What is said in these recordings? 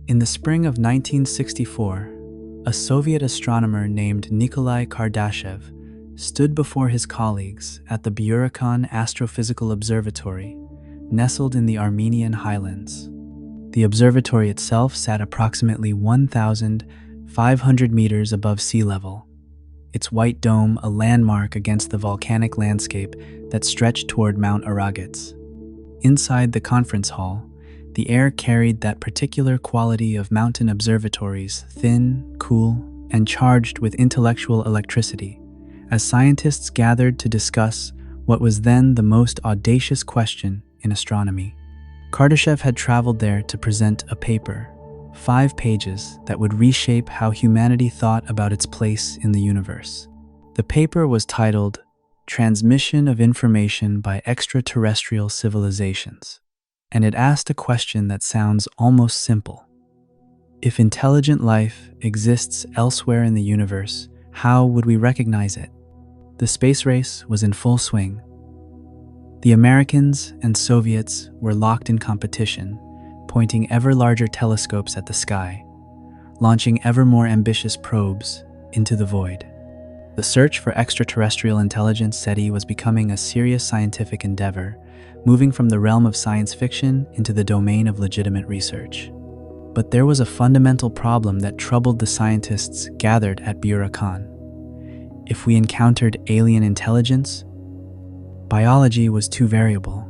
In the spring of 1964, a Soviet astronomer named Nikolai Kardashev stood before his colleagues at the Burykan Astrophysical Observatory, nestled in the Armenian highlands. The observatory itself sat approximately 1,500 meters above sea level, its white dome a landmark against the volcanic landscape that stretched toward Mount Aragats. Inside the conference hall, the air carried that particular quality of mountain observatories, thin, cool, and charged with intellectual electricity, as scientists gathered to discuss what was then the most audacious question in astronomy. Kardashev had traveled there to present a paper, 5 pages, that would reshape how humanity thought about its place in the universe. The paper was titled Transmission of Information by Extraterrestrial Civilizations, and it asked a question that sounds almost simple. If intelligent life exists elsewhere in the universe, how would we recognize it? The space race was in full swing. The Americans and Soviets were locked in competition, pointing ever larger telescopes at the sky, launching ever more ambitious probes into the void. The search for extraterrestrial intelligence, SETI, was becoming a serious scientific endeavor, moving from the realm of science fiction into the domain of legitimate research. But there was a fundamental problem that troubled the scientists gathered at Burykan. If we encountered alien intelligence, biology was too variable.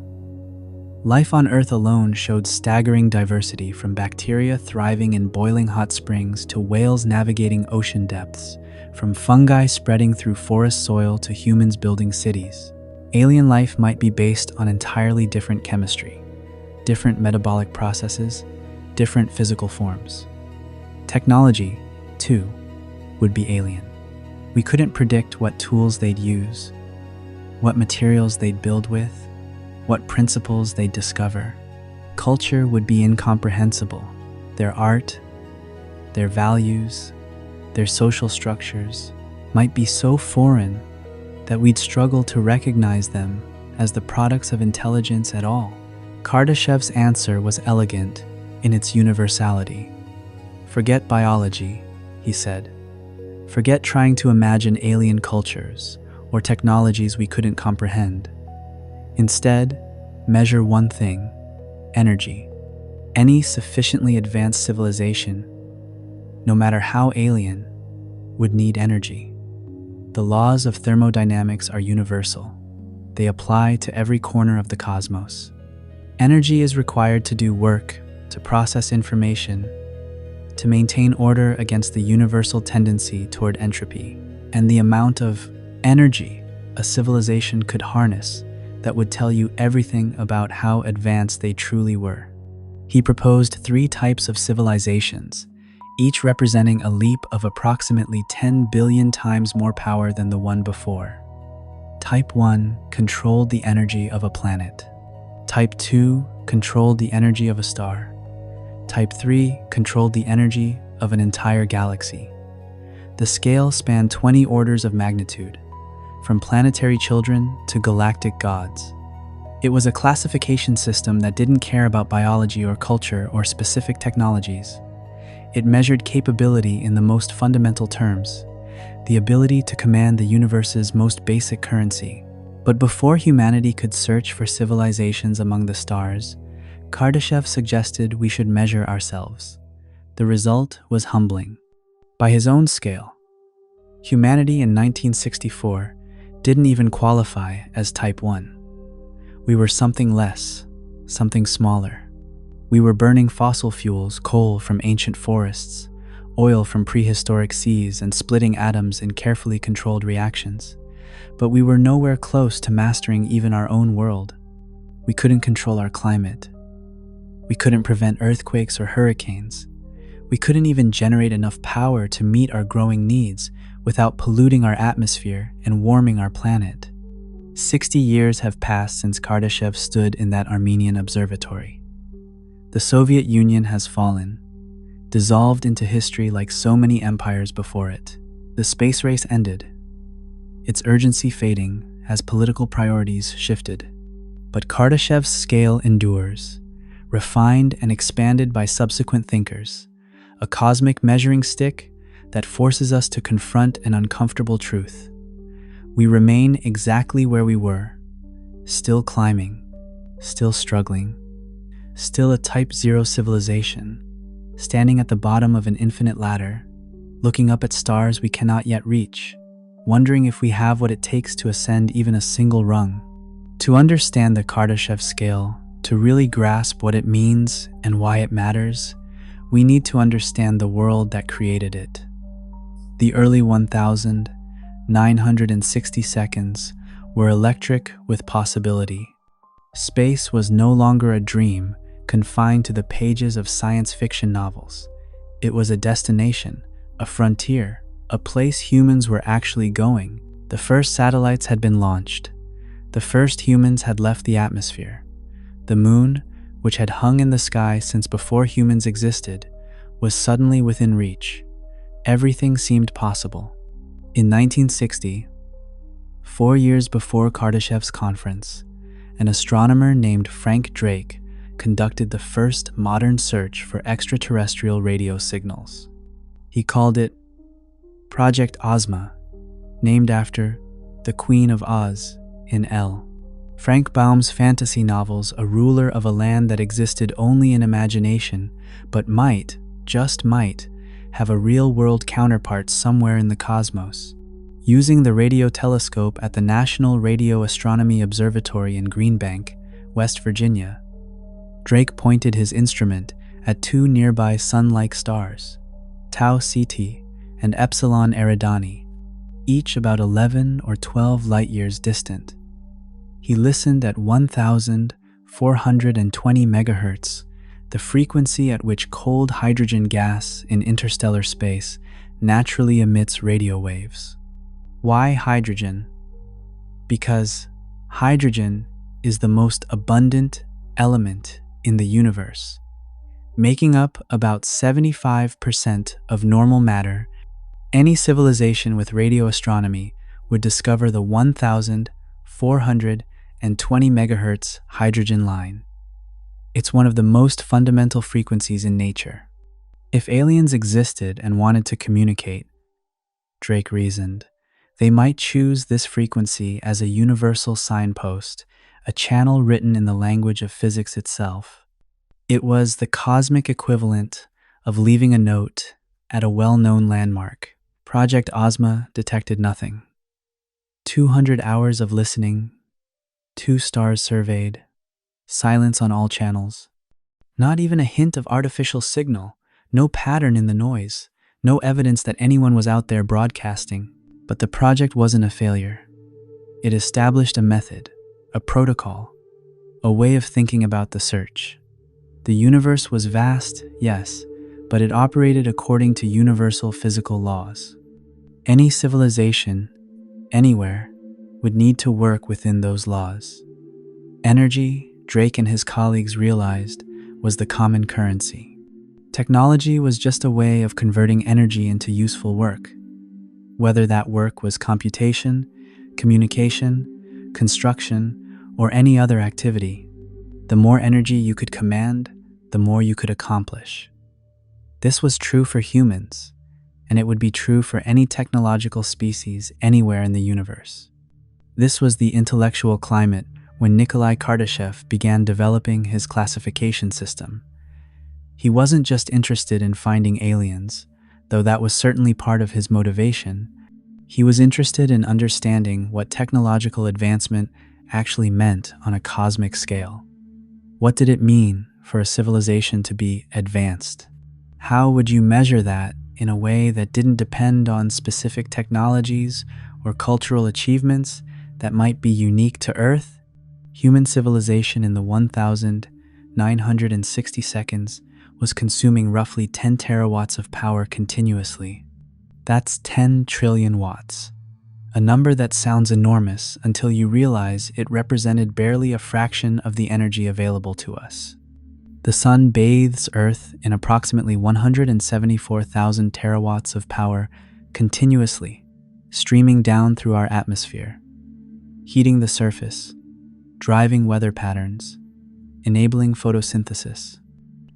Life on Earth alone showed staggering diversity, from bacteria thriving in boiling hot springs to whales navigating ocean depths, from fungi spreading through forest soil to humans building cities. Alien life might be based on entirely different chemistry, different metabolic processes, different physical forms. Technology, too, would be alien. We couldn't predict what tools they'd use, what materials they'd build with, what principles they'd discover. Culture would be incomprehensible. Their art, their values, their social structures might be so foreign that we'd struggle to recognize them as the products of intelligence at all. Kardashev's answer was elegant in its universality. Forget biology, he said. Forget trying to imagine alien cultures or technologies we couldn't comprehend. Instead, measure one thing: energy. Any sufficiently advanced civilization, no matter how alien, would need energy. The laws of thermodynamics are universal. They apply to every corner of the cosmos. Energy is required to do work, to process information, to maintain order against the universal tendency toward entropy. And the amount of energy a civilization could harness that would tell you everything about how advanced they truly were. He proposed 3 types of civilizations, each representing a leap of approximately 10 billion times more power than the one before. Type 1 controlled the energy of a planet. Type 2 controlled the energy of a star. Type 3 controlled the energy of an entire galaxy. The scale spanned 20 orders of magnitude, from planetary children to galactic gods. It was a classification system that didn't care about biology or culture or specific technologies. It measured capability in the most fundamental terms, the ability to command the universe's most basic currency. But before humanity could search for civilizations among the stars, Kardashev suggested we should measure ourselves. The result was humbling. By his own scale, humanity in 1964 didn't even qualify as Type 1. We were something less, something smaller. We were burning fossil fuels, coal from ancient forests, oil from prehistoric seas, and splitting atoms in carefully controlled reactions. But we were nowhere close to mastering even our own world. We couldn't control our climate. We couldn't prevent earthquakes or hurricanes. We couldn't even generate enough power to meet our growing needs without polluting our atmosphere and warming our planet. 60 years have passed since Kardashev stood in that Armenian observatory. The Soviet Union has fallen, dissolved into history like so many empires before it. The space race ended, its urgency fading as political priorities shifted. But Kardashev's scale endures, refined and expanded by subsequent thinkers, a cosmic measuring stick that forces us to confront an uncomfortable truth. We remain exactly where we were, still climbing, still struggling, still a Type 0 civilization, standing at the bottom of an infinite ladder, looking up at stars we cannot yet reach, wondering if we have what it takes to ascend even a single rung. To understand the Kardashev scale, to really grasp what it means and why it matters, we need to understand the world that created it. The early 1960 seconds were electric with possibility. Space was no longer a dream confined to the pages of science fiction novels. It was a destination, a frontier, a place humans were actually going. The first satellites had been launched. The first humans had left the atmosphere. The moon, which had hung in the sky since before humans existed, was suddenly within reach. Everything seemed possible. In 1960, 4 years before Kardashev's conference, an astronomer named Frank Drake conducted the first modern search for extraterrestrial radio signals. He called it Project Ozma, named after the Queen of Oz in L. Frank Baum's fantasy novels, a ruler of a land that existed only in imagination, but might, just might, have a real-world counterpart somewhere in the cosmos. Using the radio telescope at the National Radio Astronomy Observatory in Greenbank, West Virginia, Drake pointed his instrument at two nearby sun-like stars, Tau Ceti and Epsilon Eridani, each about 11 or 12 light-years distant. He listened at 1,420 megahertz, the frequency at which cold hydrogen gas in interstellar space naturally emits radio waves. Why hydrogen? Because hydrogen is the most abundant element in the universe, making up about 75% of normal matter. Any civilization with radio astronomy would discover the 1,420 megahertz hydrogen line. It's one of the most fundamental frequencies in nature. If aliens existed and wanted to communicate, Drake reasoned, they might choose this frequency as a universal signpost, a channel written in the language of physics itself. It was the cosmic equivalent of leaving a note at a well-known landmark. Project Ozma detected nothing. 200 hours of listening, 2 stars surveyed, silence on all channels. Not even a hint of artificial signal, no pattern in the noise, no evidence that anyone was out there broadcasting. But the project wasn't a failure. It established a method, a protocol, a way of thinking about the search. The universe was vast, yes, but it operated according to universal physical laws. Any civilization, anywhere, would need to work within those laws. Energy, Drake and his colleagues realized, was the common currency. Technology was just a way of converting energy into useful work. Whether that work was computation, communication, construction, or any other activity, the more energy you could command, the more you could accomplish. This was true for humans, and it would be true for any technological species anywhere in the universe. This was the intellectual climate when Nikolai Kardashev began developing his classification system. He wasn't just interested in finding aliens, though that was certainly part of his motivation. He was interested in understanding what technological advancement actually meant on a cosmic scale. What did it mean for a civilization to be advanced? How would you measure that in a way that didn't depend on specific technologies or cultural achievements that might be unique to Earth? Human civilization in the 1,960 seconds was consuming roughly 10 terawatts of power continuously. That's 10 trillion watts. A number that sounds enormous until you realize it represented barely a fraction of the energy available to us. The sun bathes Earth in approximately 174,000 terawatts of power continuously, streaming down through our atmosphere, heating the surface, driving weather patterns, enabling photosynthesis.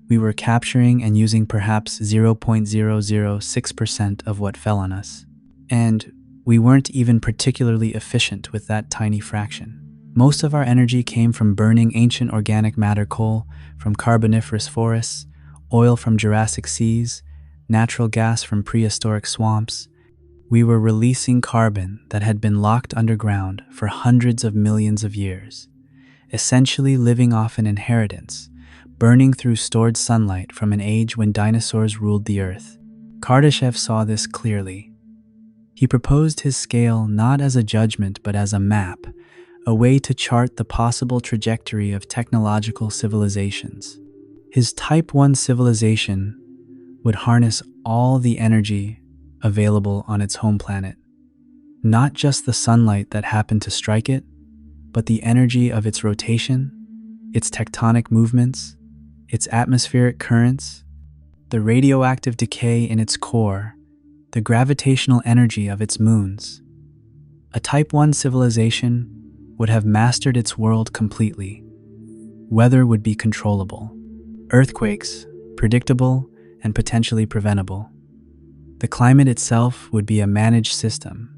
We were capturing and using perhaps 0.006% of what fell on us. And we weren't even particularly efficient with that tiny fraction. Most of our energy came from burning ancient organic matter coal from Carboniferous forests, oil from Jurassic seas, natural gas from prehistoric swamps. We were releasing carbon that had been locked underground for hundreds of millions of years, essentially living off an inheritance, burning through stored sunlight from an age when dinosaurs ruled the earth. Kardashev saw this clearly. He proposed his scale not as a judgment but as a map, a way to chart the possible trajectory of technological civilizations. His Type 1 civilization would harness all the energy available on its home planet. Not just the sunlight that happened to strike it, but the energy of its rotation, its tectonic movements, its atmospheric currents, the radioactive decay in its core, the gravitational energy of its moons. A Type 1 civilization would have mastered its world completely. Weather would be controllable. Earthquakes, predictable and potentially preventable. The climate itself would be a managed system,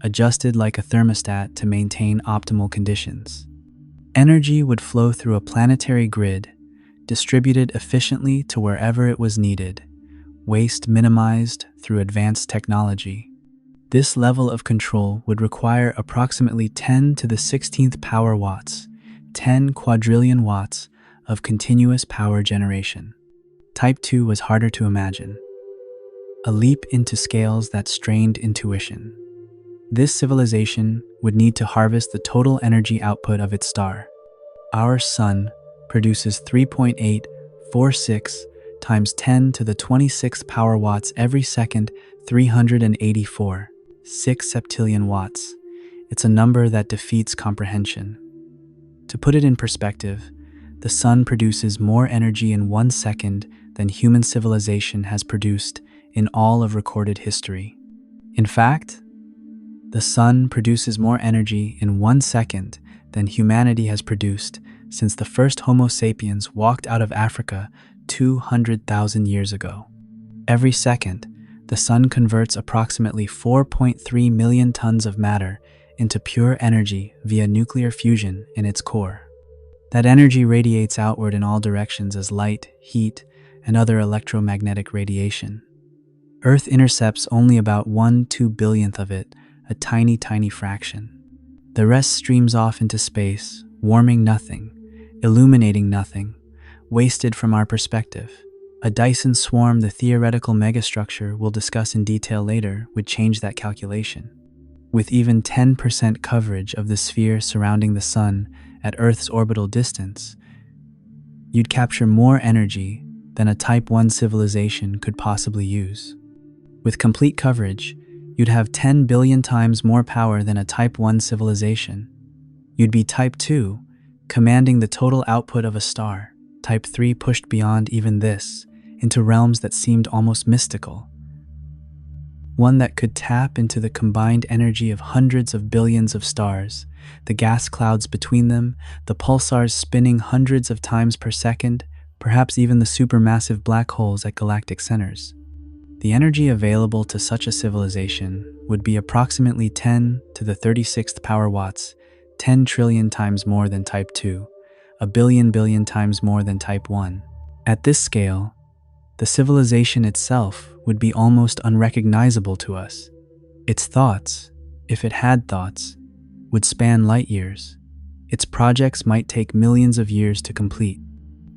adjusted like a thermostat to maintain optimal conditions. Energy would flow through a planetary grid, distributed efficiently to wherever it was needed, waste minimized through advanced technology. This level of control would require approximately 10 to the 16th power watts, 10 quadrillion watts of continuous power generation. Type 2 was harder to imagine. A leap into scales that strained intuition. This civilization would need to harvest the total energy output of its star. Our sun produces 3.846 times 10 to the 26th power watts every second, 384, 6 septillion watts. It's a number that defeats comprehension. To put it in perspective, the sun produces more energy in 1 second than human civilization has produced in all of recorded history. In fact, the sun produces more energy in 1 second than humanity has produced since the first Homo sapiens walked out of Africa 200,000 years ago. Every second, the sun converts approximately 4.3 million tons of matter into pure energy via nuclear fusion in its core. That energy radiates outward in all directions as light, heat, and other electromagnetic radiation. Earth intercepts only about 1/2 billionth of it, a tiny, tiny fraction. The rest streams off into space, warming nothing, illuminating nothing, wasted from our perspective. A Dyson swarm, the theoretical megastructure we'll discuss in detail later, would change that calculation. With even 10% coverage of the sphere surrounding the sun at Earth's orbital distance, you'd capture more energy than a Type 1 civilization could possibly use. With complete coverage, you'd have 10 billion times more power than a Type 1 civilization. You'd be Type 2, commanding the total output of a star. Type 3 pushed beyond even this, into realms that seemed almost mystical. One that could tap into the combined energy of hundreds of billions of stars, the gas clouds between them, the pulsars spinning hundreds of times per second, perhaps even the supermassive black holes at galactic centers. The energy available to such a civilization would be approximately 10 to the 36th power watts, 10 trillion times more than Type 2, a billion times more than Type 1. At this scale, the civilization itself would be almost unrecognizable to us. Its thoughts, if it had thoughts, would span light years. Its projects might take millions of years to complete.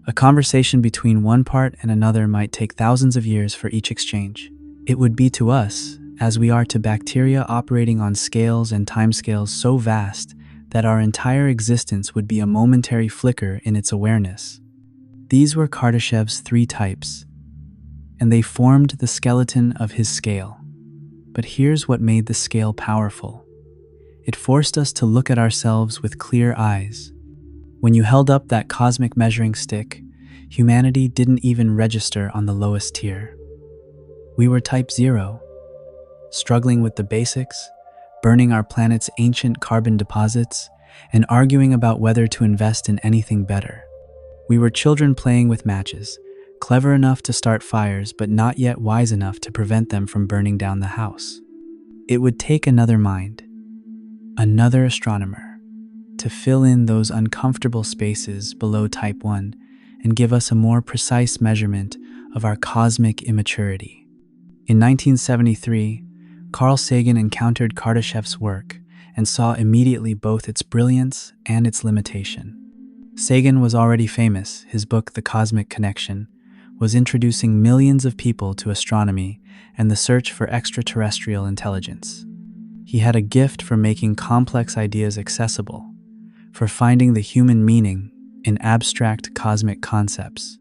A conversation between one part and another might take thousands of years for each exchange. It would be to us, as we are to bacteria operating on scales and timescales so vast that our entire existence would be a momentary flicker in its awareness. These were Kardashev's 3 types, and they formed the skeleton of his scale. But here's what made the scale powerful. It forced us to look at ourselves with clear eyes. When you held up that cosmic measuring stick, humanity didn't even register on the lowest tier. We were Type 0, struggling with the basics, burning our planet's ancient carbon deposits, and arguing about whether to invest in anything better. We were children playing with matches, clever enough to start fires but not yet wise enough to prevent them from burning down the house. It would take another mind, another astronomer, to fill in those uncomfortable spaces below Type 1 and give us a more precise measurement of our cosmic immaturity. In 1973, Carl Sagan encountered Kardashev's work and saw immediately both its brilliance and its limitation. Sagan was already famous. His book, The Cosmic Connection, was introducing millions of people to astronomy and the search for extraterrestrial intelligence. He had a gift for making complex ideas accessible, for finding the human meaning in abstract cosmic concepts.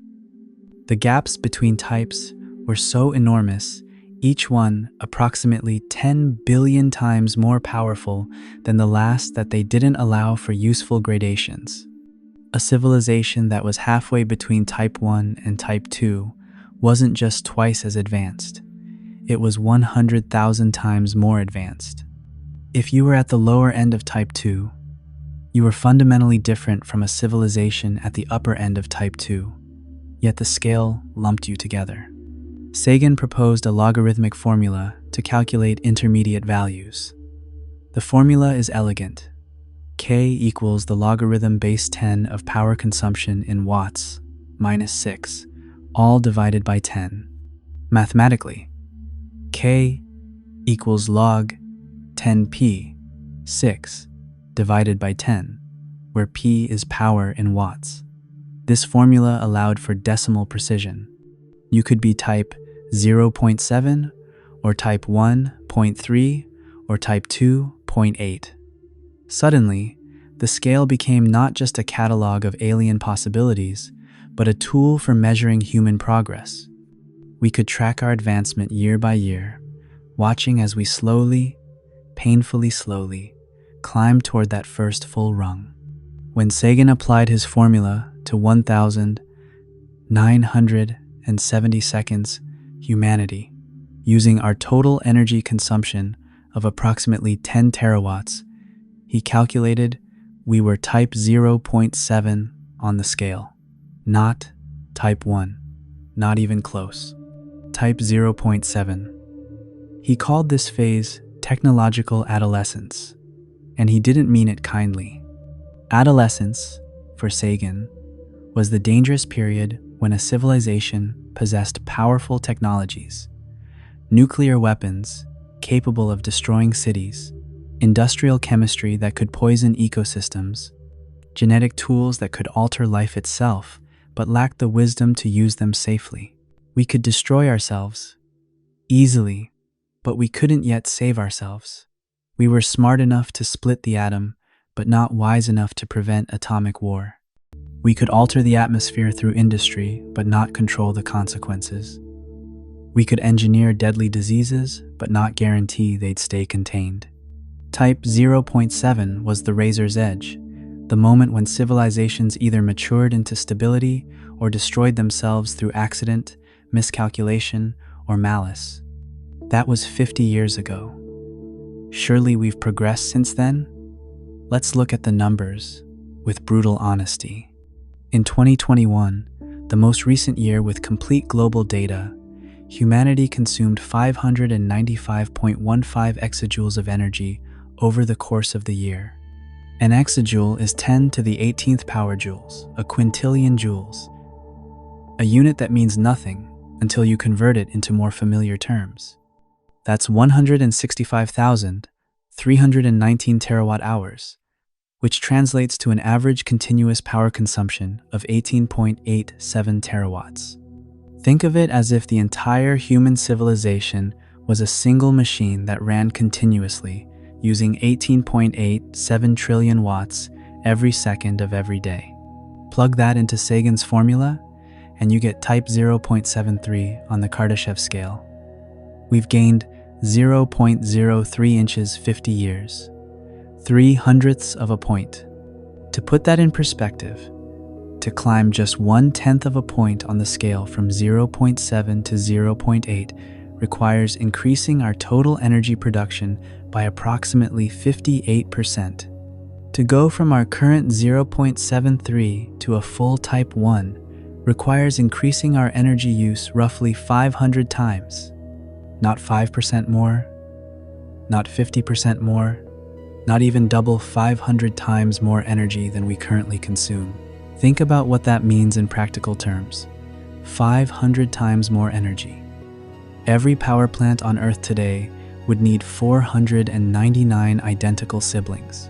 The gaps between types were so enormous, each one approximately 10 billion times more powerful than the last, that they didn't allow for useful gradations. A civilization that was halfway between Type 1 and Type 2 wasn't just twice as advanced, it was 100,000 times more advanced. If you were at the lower end of Type 2, you were fundamentally different from a civilization at the upper end of Type 2, yet the scale lumped you together. Sagan proposed a logarithmic formula to calculate intermediate values. The formula is elegant. K equals the logarithm base 10 of power consumption in watts minus 6, all divided by 10. Mathematically, K equals log 10p 6 divided by 10, where p is power in watts. This formula allowed for decimal precision. You could be type 0.7 or type 1.3 or type 2.8. Suddenly, the scale became not just a catalog of alien possibilities, but a tool for measuring human progress. We could track our advancement year by year, watching as we slowly, painfully slowly, climbed toward that first full rung. When Sagan applied his formula to 1,970 seconds, humanity, using our total energy consumption of approximately 10 terawatts, he calculated we were type 0.7 on the scale. Not type 1, not even close. Type 0.7. He called this phase technological adolescence, and he didn't mean it kindly. Adolescence, for Sagan, was the dangerous period when a civilization possessed powerful technologies, nuclear weapons capable of destroying cities, industrial chemistry that could poison ecosystems, genetic tools that could alter life itself but lacked the wisdom to use them safely. We could destroy ourselves easily, but we couldn't yet save ourselves. We were smart enough to split the atom, but not wise enough to prevent atomic war. We could alter the atmosphere through industry, but not control the consequences. We could engineer deadly diseases, but not guarantee they'd stay contained. Type 0.7 was the razor's edge, the moment when civilizations either matured into stability or destroyed themselves through accident, miscalculation, or malice. That was 50 years ago. Surely we've progressed since then? Let's look at the numbers with brutal honesty. In 2021, the most recent year with complete global data, humanity consumed 595.15 exajoules of energy over the course of the year. An exajoule is 10 to the 18th power joules, a quintillion joules, a unit that means nothing until you convert it into more familiar terms. That's 165,319 terawatt hours, which translates to an average continuous power consumption of 18.87 terawatts. Think of it as if the entire human civilization was a single machine that ran continuously, using 18.87 trillion watts every second of every day. Plug that into Sagan's formula, and you get type 0.73 on the Kardashev scale. We've gained 0.03 inches 50 years, 0.03 of a point. To put that in perspective, to climb just 1/10 of a point on the scale from 0.7 to 0.8 requires increasing our total energy production by approximately 58%. To go from our current 0.73 to a full type 1 requires increasing our energy use roughly 500 times. Not 5% more, not 50% more, not even double 500 times more energy than we currently consume. Think about what that means in practical terms. 500 times more energy. Every power plant on Earth today would need 499 identical siblings.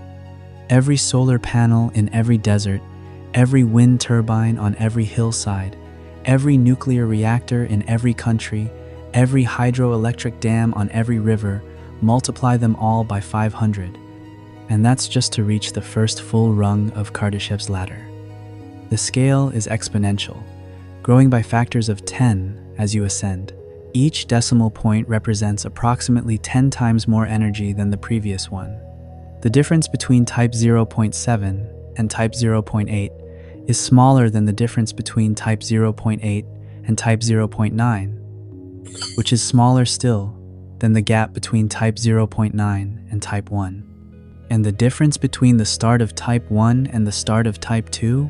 Every solar panel in every desert, every wind turbine on every hillside, every nuclear reactor in every country, every hydroelectric dam on every river, multiply them all by 500. And that's just to reach the first full rung of Kardashev's ladder. The scale is exponential, growing by factors of 10 as you ascend. Each decimal point represents approximately 10 times more energy than the previous one. The difference between type 0.7 and type 0.8 is smaller than the difference between type 0.8 and type 0.9, which is smaller still than the gap between type 0.9 and type 1. And the difference between the start of type 1 and the start of type 2?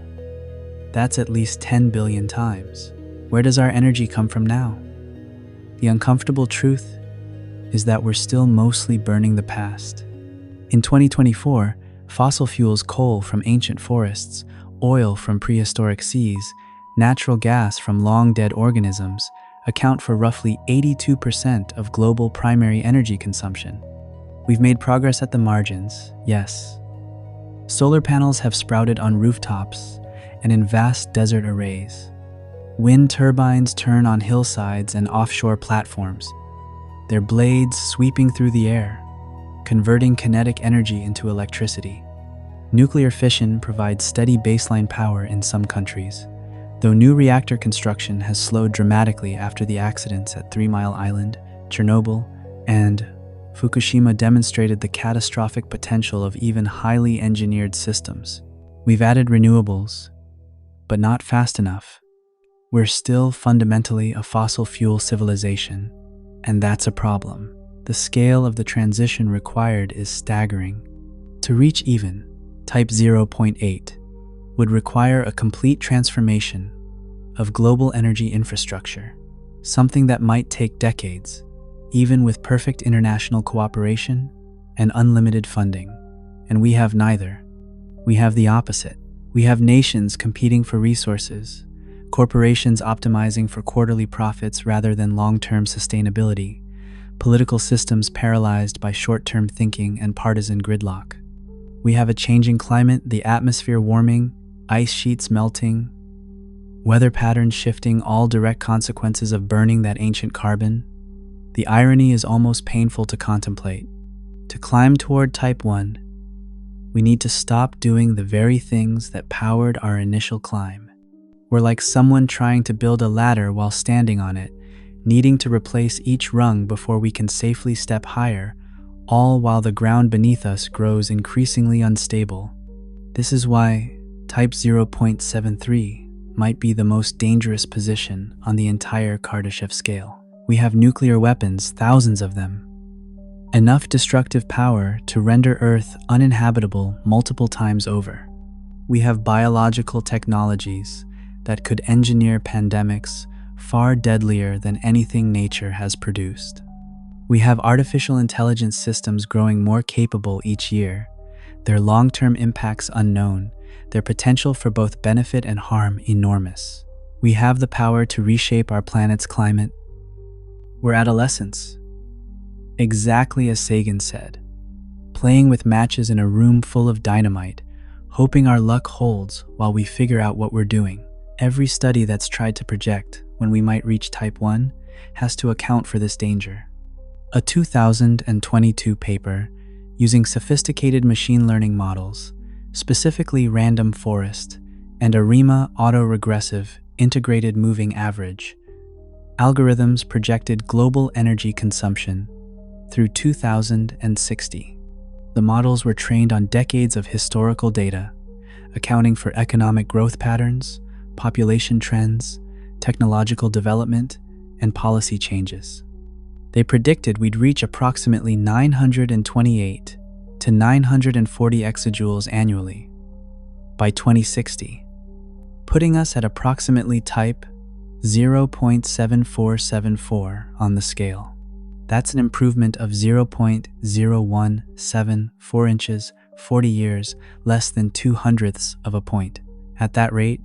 That's at least 10 billion times. Where does our energy come from now? The uncomfortable truth is that we're still mostly burning the past. In 2024, fossil fuels, coal from ancient forests, oil from prehistoric seas, natural gas from long-dead organisms account for roughly 82% of global primary energy consumption. We've made progress at the margins, yes. Solar panels have sprouted on rooftops and in vast desert arrays. Wind turbines turn on hillsides and offshore platforms, their blades sweeping through the air, converting kinetic energy into electricity. Nuclear fission provides steady baseline power in some countries, though new reactor construction has slowed dramatically after the accidents at 3 Mile Island, Chernobyl, and Fukushima demonstrated the catastrophic potential of even highly engineered systems. We've added renewables, but not fast enough. We're still fundamentally a fossil fuel civilization, and that's a problem. The scale of the transition required is staggering. To reach even type 0.8 would require a complete transformation of global energy infrastructure, something that might take decades, even with perfect international cooperation and unlimited funding. And we have neither. We have the opposite. We have nations competing for resources, corporations optimizing for quarterly profits rather than long-term sustainability, political systems paralyzed by short-term thinking and partisan gridlock. We have a changing climate, the atmosphere warming, ice sheets melting, weather patterns shifting, all direct consequences of burning that ancient carbon. The irony is almost painful to contemplate. To climb toward type 1, we need to stop doing the very things that powered our initial climb. We're like someone trying to build a ladder while standing on it, needing to replace each rung before we can safely step higher, all while the ground beneath us grows increasingly unstable. This is why type 0.73 might be the most dangerous position on the entire Kardashev scale. We have nuclear weapons, thousands of them. Enough destructive power to render Earth uninhabitable multiple times over. We have biological technologies that could engineer pandemics far deadlier than anything nature has produced. We have artificial intelligence systems growing more capable each year, their long-term impacts unknown, their potential for both benefit and harm enormous. We have the power to reshape our planet's climate. We're adolescents. Exactly as Sagan said, playing with matches in a room full of dynamite, hoping our luck holds while we figure out what we're doing. Every study that's tried to project when we might reach type 1 has to account for this danger. A 2022 paper using sophisticated machine learning models, specifically random forest and ARIMA autoregressive integrated moving average, algorithms projected global energy consumption through 2060. The models were trained on decades of historical data, accounting for economic growth patterns, population trends, technological development, and policy changes. They predicted we'd reach approximately 928 to 940 exajoules annually by 2060, putting us at approximately type 0.7474 on the scale. That's an improvement of 0.0174 inches, 40 years, less than 2/100ths of a point. At that rate,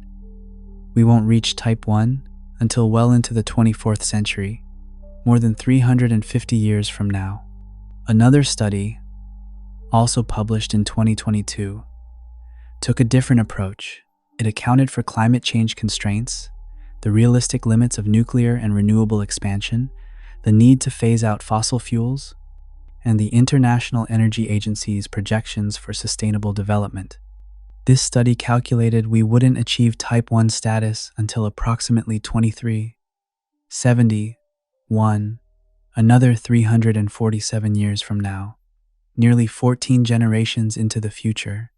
we won't reach type 1 until well into the 24th century, more than 350 years from now. Another study, also published in 2022, took a different approach. It accounted for climate change constraints, the realistic limits of nuclear and renewable expansion, the need to phase out fossil fuels, and the International Energy Agency's projections for sustainable development. This study calculated we wouldn't achieve type 1 status until approximately 2371, another 347 years from now, nearly 14 generations into the future.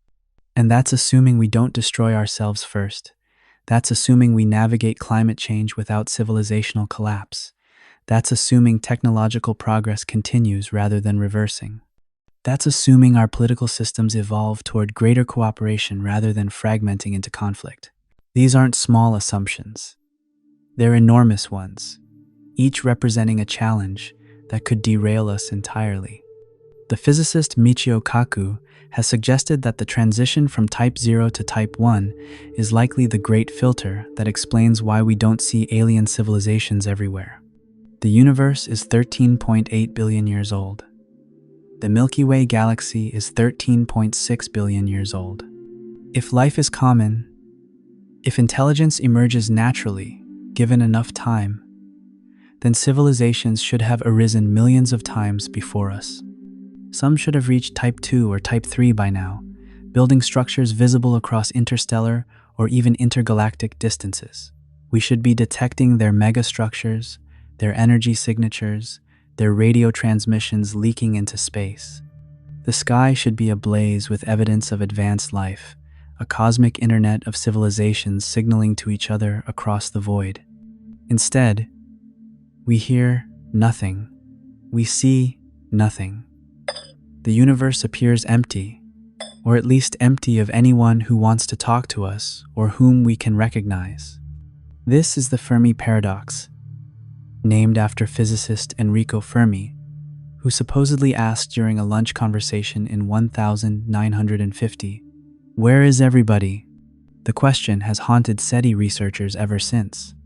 And that's assuming we don't destroy ourselves first. That's assuming we navigate climate change without civilizational collapse. That's assuming technological progress continues rather than reversing. That's assuming our political systems evolve toward greater cooperation rather than fragmenting into conflict. These aren't small assumptions. They're enormous ones, each representing a challenge that could derail us entirely. The physicist Michio Kaku has suggested that the transition from type 0 to type 1 is likely the great filter that explains why we don't see alien civilizations everywhere. The universe is 13.8 billion years old. The Milky Way galaxy is 13.6 billion years old. If life is common, if intelligence emerges naturally, given enough time, then civilizations should have arisen millions of times before us. Some should have reached type 2 or type 3 by now, building structures visible across interstellar or even intergalactic distances. We should be detecting their megastructures, their energy signatures, their radio transmissions leaking into space. The sky should be ablaze with evidence of advanced life, a cosmic internet of civilizations signaling to each other across the void. Instead, we hear nothing. We see nothing. The universe appears empty, or at least empty of anyone who wants to talk to us or whom we can recognize. This is the Fermi paradox, named after physicist Enrico Fermi, who supposedly asked during a lunch conversation in 1950, "Where is everybody?" The question has haunted SETI researchers ever since.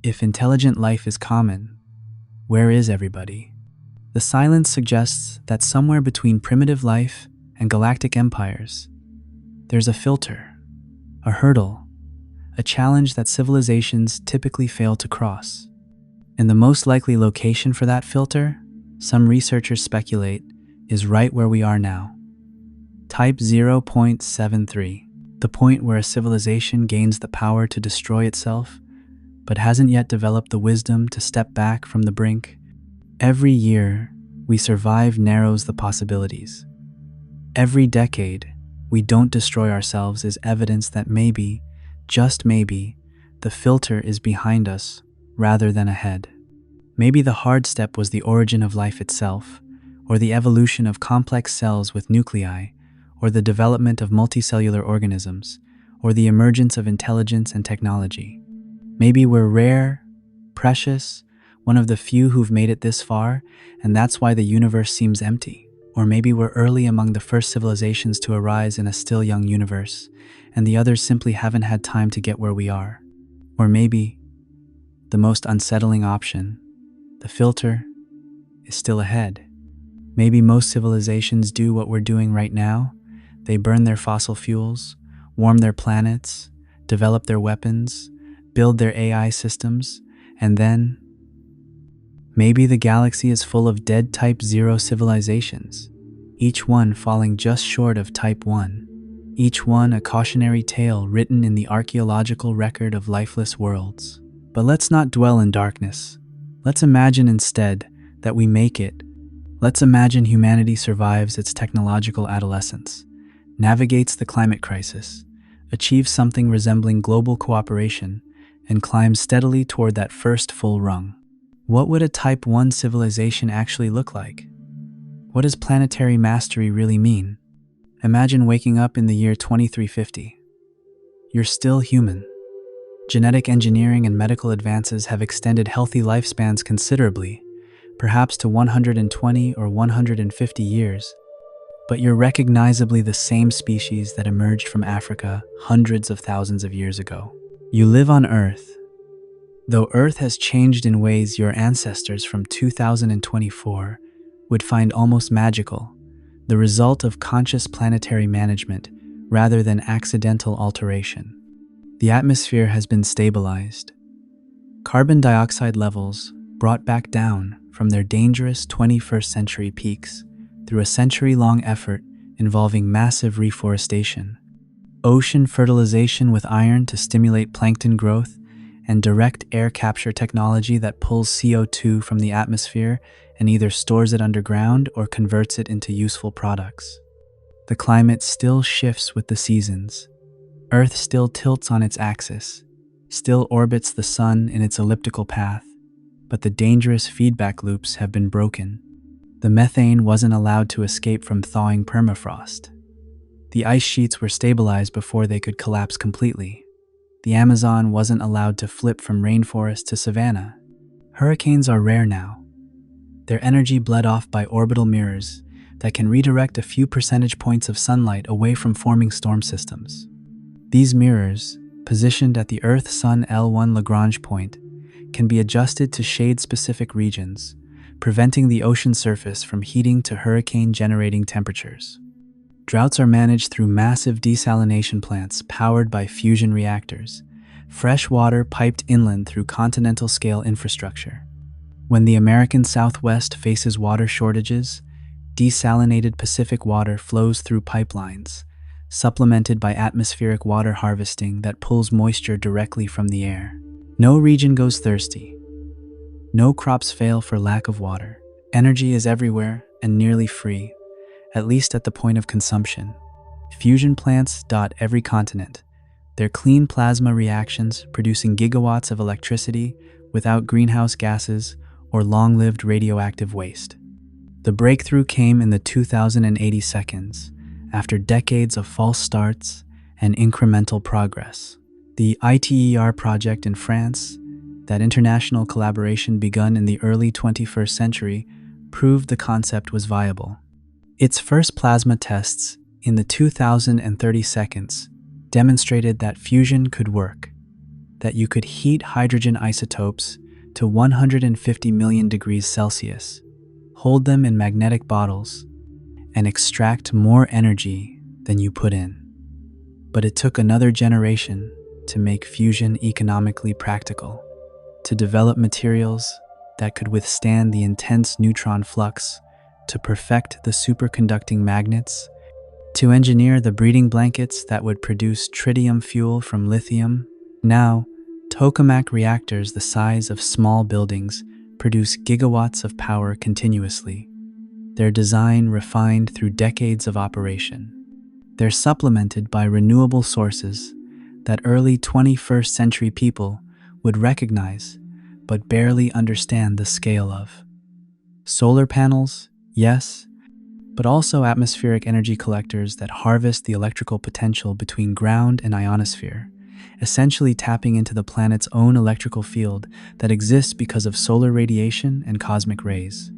If intelligent life is common, where is everybody? The silence suggests that somewhere between primitive life and galactic empires, there's a filter, a hurdle, a challenge that civilizations typically fail to cross. And the most likely location for that filter, some researchers speculate, is right where we are now. Type 0.73, the point where a civilization gains the power to destroy itself, but hasn't yet developed the wisdom to step back from the brink. Every year, we survive narrows the possibilities. Every decade, we don't destroy ourselves is evidence that maybe, just maybe, the filter is behind us rather than ahead. Maybe the hard step was the origin of life itself, or the evolution of complex cells with nuclei, or the development of multicellular organisms, or the emergence of intelligence and technology. Maybe we're rare, precious, one of the few who've made it this far, and that's why the universe seems empty. Or maybe we're early among the first civilizations to arise in a still young universe, and the others simply haven't had time to get where we are. Or maybe, the most unsettling option, the filter, is still ahead. Maybe most civilizations do what we're doing right now. They burn their fossil fuels, warm their planets, develop their weapons, build their AI systems, and then maybe the galaxy is full of dead Type 0 civilizations, each one falling just short of Type 1, each one a cautionary tale written in the archaeological record of lifeless worlds. But let's not dwell in darkness. Let's imagine instead that we make it. Let's imagine humanity survives its technological adolescence, navigates the climate crisis, achieves something resembling global cooperation, and climbs steadily toward that first full rung. What would a Type 1 civilization actually look like? What does planetary mastery really mean? Imagine waking up in the year 2350. You're still human. Genetic engineering and medical advances have extended healthy lifespans considerably, perhaps to 120 or 150 years. But you're recognizably the same species that emerged from Africa hundreds of thousands of years ago. You live on Earth. Though Earth has changed in ways your ancestors from 2024 would find almost magical, the result of conscious planetary management rather than accidental alteration. The atmosphere has been stabilized. Carbon dioxide levels brought back down from their dangerous 21st century peaks through a century-long effort involving massive reforestation, ocean fertilization with iron to stimulate plankton growth, and direct air capture technology that pulls CO2 from the atmosphere and either stores it underground or converts it into useful products. The climate still shifts with the seasons. Earth still tilts on its axis, still orbits the sun in its elliptical path, but the dangerous feedback loops have been broken. The methane wasn't allowed to escape from thawing permafrost. The ice sheets were stabilized before they could collapse completely. The Amazon wasn't allowed to flip from rainforest to savanna. Hurricanes are rare now. Their energy bled off by orbital mirrors that can redirect a few percentage points of sunlight away from forming storm systems. These mirrors, positioned at the Earth-Sun L1 Lagrange point, can be adjusted to shade-specific regions, preventing the ocean surface from heating to hurricane-generating temperatures. Droughts are managed through massive desalination plants powered by fusion reactors, fresh water piped inland through continental-scale infrastructure. When the American Southwest faces water shortages, desalinated Pacific water flows through pipelines, supplemented by atmospheric water harvesting that pulls moisture directly from the air. No region goes thirsty. No crops fail for lack of water. Energy is everywhere and nearly free, at least at the point of consumption. Fusion plants dot every continent, their clean plasma reactions producing gigawatts of electricity without greenhouse gases or long-lived radioactive waste. The breakthrough came in the 2080 seconds, after decades of false starts and incremental progress. The ITER project in France, that international collaboration begun in the early 21st century, proved the concept was viable. Its first plasma tests in the 2030 seconds demonstrated that fusion could work, that you could heat hydrogen isotopes to 150 million degrees Celsius, hold them in magnetic bottles, and extract more energy than you put in. But it took another generation to make fusion economically practical, to develop materials that could withstand the intense neutron flux, to perfect the superconducting magnets, to engineer the breeding blankets that would produce tritium fuel from lithium. Now, tokamak reactors the size of small buildings produce gigawatts of power continuously. Their design refined through decades of operation. They're supplemented by renewable sources that early 21st century people would recognize but barely understand the scale of. Solar panels, yes, but also atmospheric energy collectors that harvest the electrical potential between ground and ionosphere, essentially tapping into the planet's own electrical field that exists because of solar radiation and cosmic rays.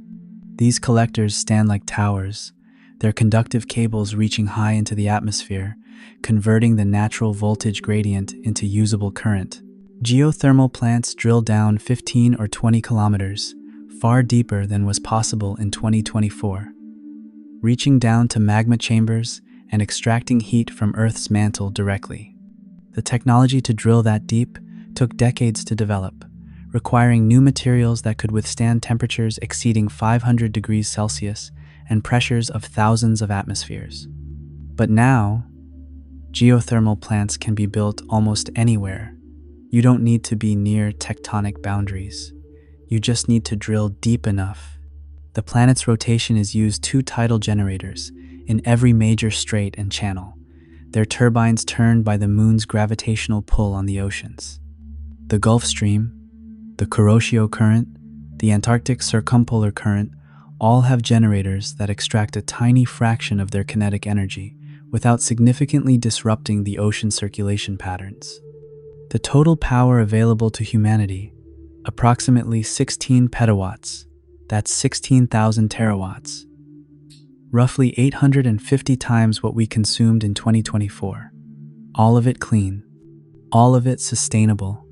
These collectors stand like towers, their conductive cables reaching high into the atmosphere, converting the natural voltage gradient into usable current. Geothermal plants drill down 15 or 20 kilometers, far deeper than was possible in 2024, reaching down to magma chambers and extracting heat from Earth's mantle directly. The technology to drill that deep took decades to develop, requiring new materials that could withstand temperatures exceeding 500 degrees Celsius and pressures of thousands of atmospheres. But now, geothermal plants can be built almost anywhere. You don't need to be near tectonic boundaries. You just need to drill deep enough. The planet's rotation is used two tidal generators in every major strait and channel, their turbines turned by the moon's gravitational pull on the oceans. The Gulf Stream, the Kuroshio Current, the Antarctic Circumpolar Current All have generators that extract a tiny fraction of their kinetic energy without significantly disrupting the ocean circulation patterns. The total power available to humanity, approximately 16 petawatts, that's 16,000 terawatts, roughly 850 times what we consumed in 2024. All of it clean, all of it sustainable,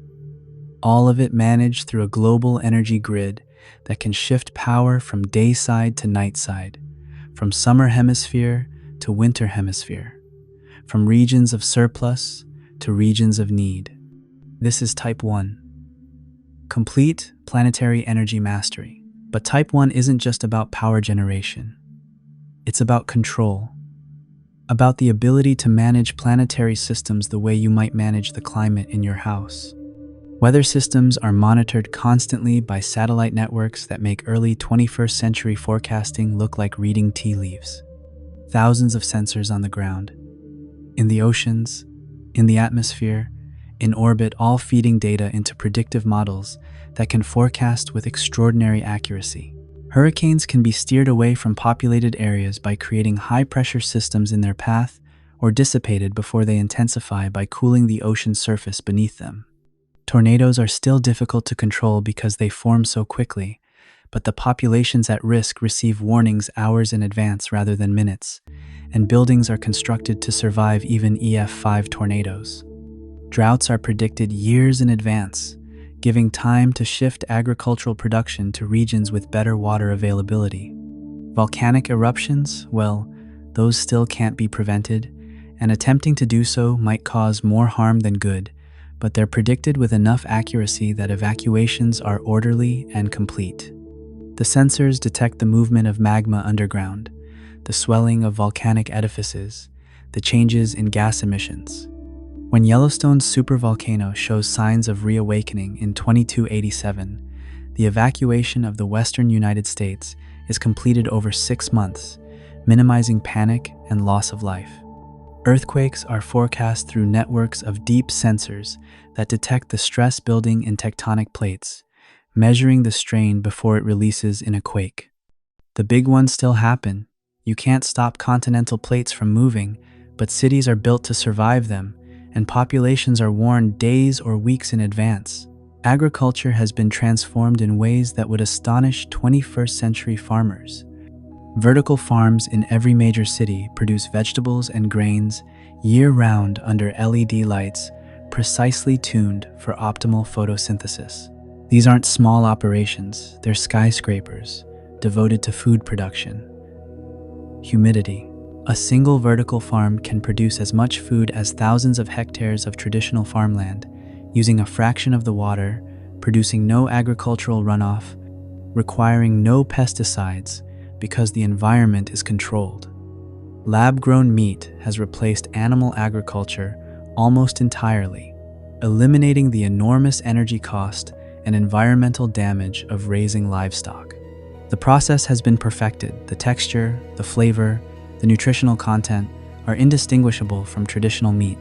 all of it managed through a global energy grid that can shift power from day side to night side, from summer hemisphere to winter hemisphere, from regions of surplus to regions of need. This is Type 1. Complete planetary energy mastery. But Type 1 isn't just about power generation. It's about control. About the ability to manage planetary systems the way you might manage the climate in your house. Weather systems are monitored constantly by satellite networks that make early 21st century forecasting look like reading tea leaves. Thousands of sensors on the ground, in the oceans, in the atmosphere, in orbit, all feeding data into predictive models that can forecast with extraordinary accuracy. Hurricanes can be steered away from populated areas by creating high-pressure systems in their path or dissipated before they intensify by cooling the ocean surface beneath them. Tornadoes are still difficult to control because they form so quickly, but the populations at risk receive warnings hours in advance rather than minutes, and buildings are constructed to survive even EF5 tornadoes. Droughts are predicted years in advance, giving time to shift agricultural production to regions with better water availability. Volcanic eruptions, well, those still can't be prevented, and attempting to do so might cause more harm than good, but they're predicted with enough accuracy that evacuations are orderly and complete. The sensors detect the movement of magma underground, the swelling of volcanic edifices, the changes in gas emissions. When Yellowstone's supervolcano shows signs of reawakening in 2287, the evacuation of the western United States is completed over 6 months, minimizing panic and loss of life. Earthquakes are forecast through networks of deep sensors that detect the stress building in tectonic plates, measuring the strain before it releases in a quake. The big ones still happen. You can't stop continental plates from moving, but cities are built to survive them, and populations are warned days or weeks in advance. Agriculture has been transformed in ways that would astonish 21st century farmers. Vertical farms in every major city produce vegetables and grains year-round under LED lights, precisely tuned for optimal photosynthesis. These aren't small operations, they're skyscrapers devoted to food production. Humidity. A single vertical farm can produce as much food as thousands of hectares of traditional farmland, using a fraction of the water, producing no agricultural runoff, requiring no pesticides because the environment is controlled. Lab-grown meat has replaced animal agriculture almost entirely, eliminating the enormous energy cost and environmental damage of raising livestock. The process has been perfected. The texture, the flavor, the nutritional content are indistinguishable from traditional meat,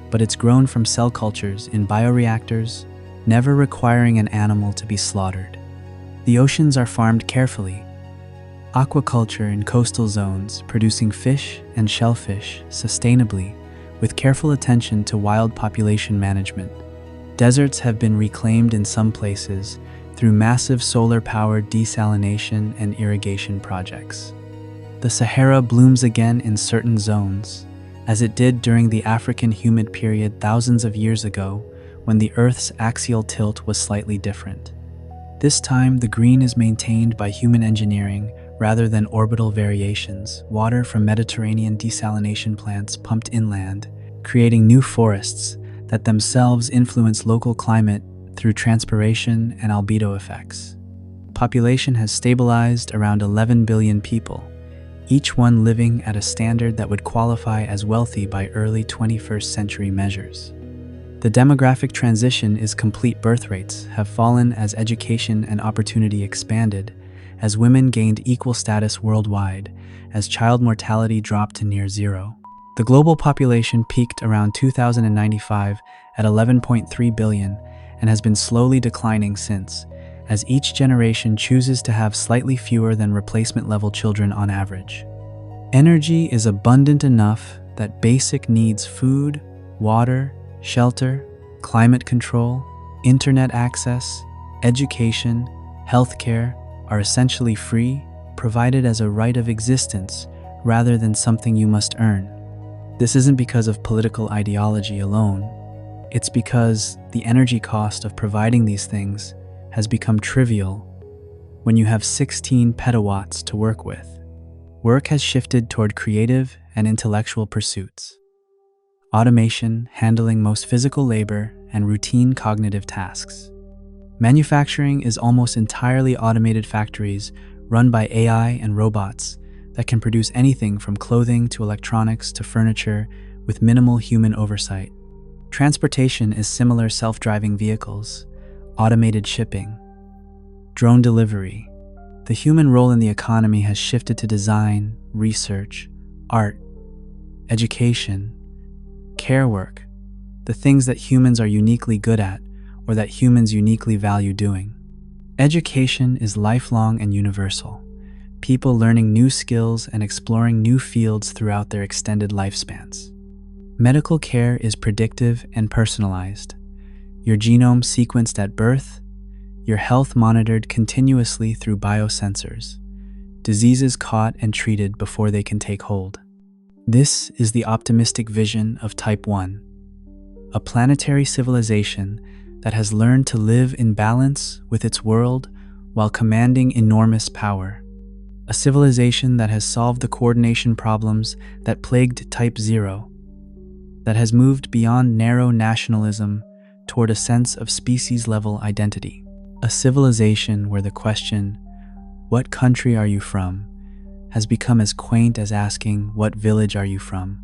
but it's grown from cell cultures in bioreactors, never requiring an animal to be slaughtered. The oceans are farmed carefully. Aquaculture in coastal zones, producing fish and shellfish sustainably with careful attention to wild population management. Deserts have been reclaimed in some places through massive solar-powered desalination and irrigation projects. The Sahara blooms again in certain zones, as it did during the African humid period thousands of years ago when the Earth's axial tilt was slightly different. This time, the green is maintained by human engineering rather than orbital variations, water from Mediterranean desalination plants pumped inland, creating new forests that themselves influence local climate through transpiration and albedo effects. Population has stabilized around 11 billion people, each one living at a standard that would qualify as wealthy by early 21st century measures. The demographic transition is complete. Birth rates have fallen as education and opportunity expanded, as women gained equal status worldwide, as child mortality dropped to near zero. The global population peaked around 2095 at 11.3 billion and has been slowly declining since, as each generation chooses to have slightly fewer than replacement-level children on average. Energy is abundant enough that basic needs food, water, shelter, climate control, internet access, education, healthcare are essentially free, provided as a right of existence rather than something you must earn. This isn't because of political ideology alone. It's because the energy cost of providing these things has become trivial when you have 16 petawatts to work with. Work has shifted toward creative and intellectual pursuits. Automation handling most physical labor and routine cognitive tasks. Manufacturing is almost entirely automated factories run by AI and robots that can produce anything from clothing to electronics to furniture with minimal human oversight. Transportation is similar: self-driving vehicles, automated shipping, drone delivery. The human role in the economy has shifted to design, research, art, education, care work, the things that humans are uniquely good at or that humans uniquely value doing. Education is lifelong and universal, people learning new skills and exploring new fields throughout their extended lifespans. Medical care is predictive and personalized. Your genome sequenced at birth, your health monitored continuously through biosensors, diseases caught and treated before they can take hold. This is the optimistic vision of Type 1, a planetary civilization that has learned to live in balance with its world while commanding enormous power. A civilization that has solved the coordination problems that plagued Type 0, that has moved beyond narrow nationalism toward a sense of species-level identity. A civilization where the question, "What country are you from?" has become as quaint as asking, "What village are you from?"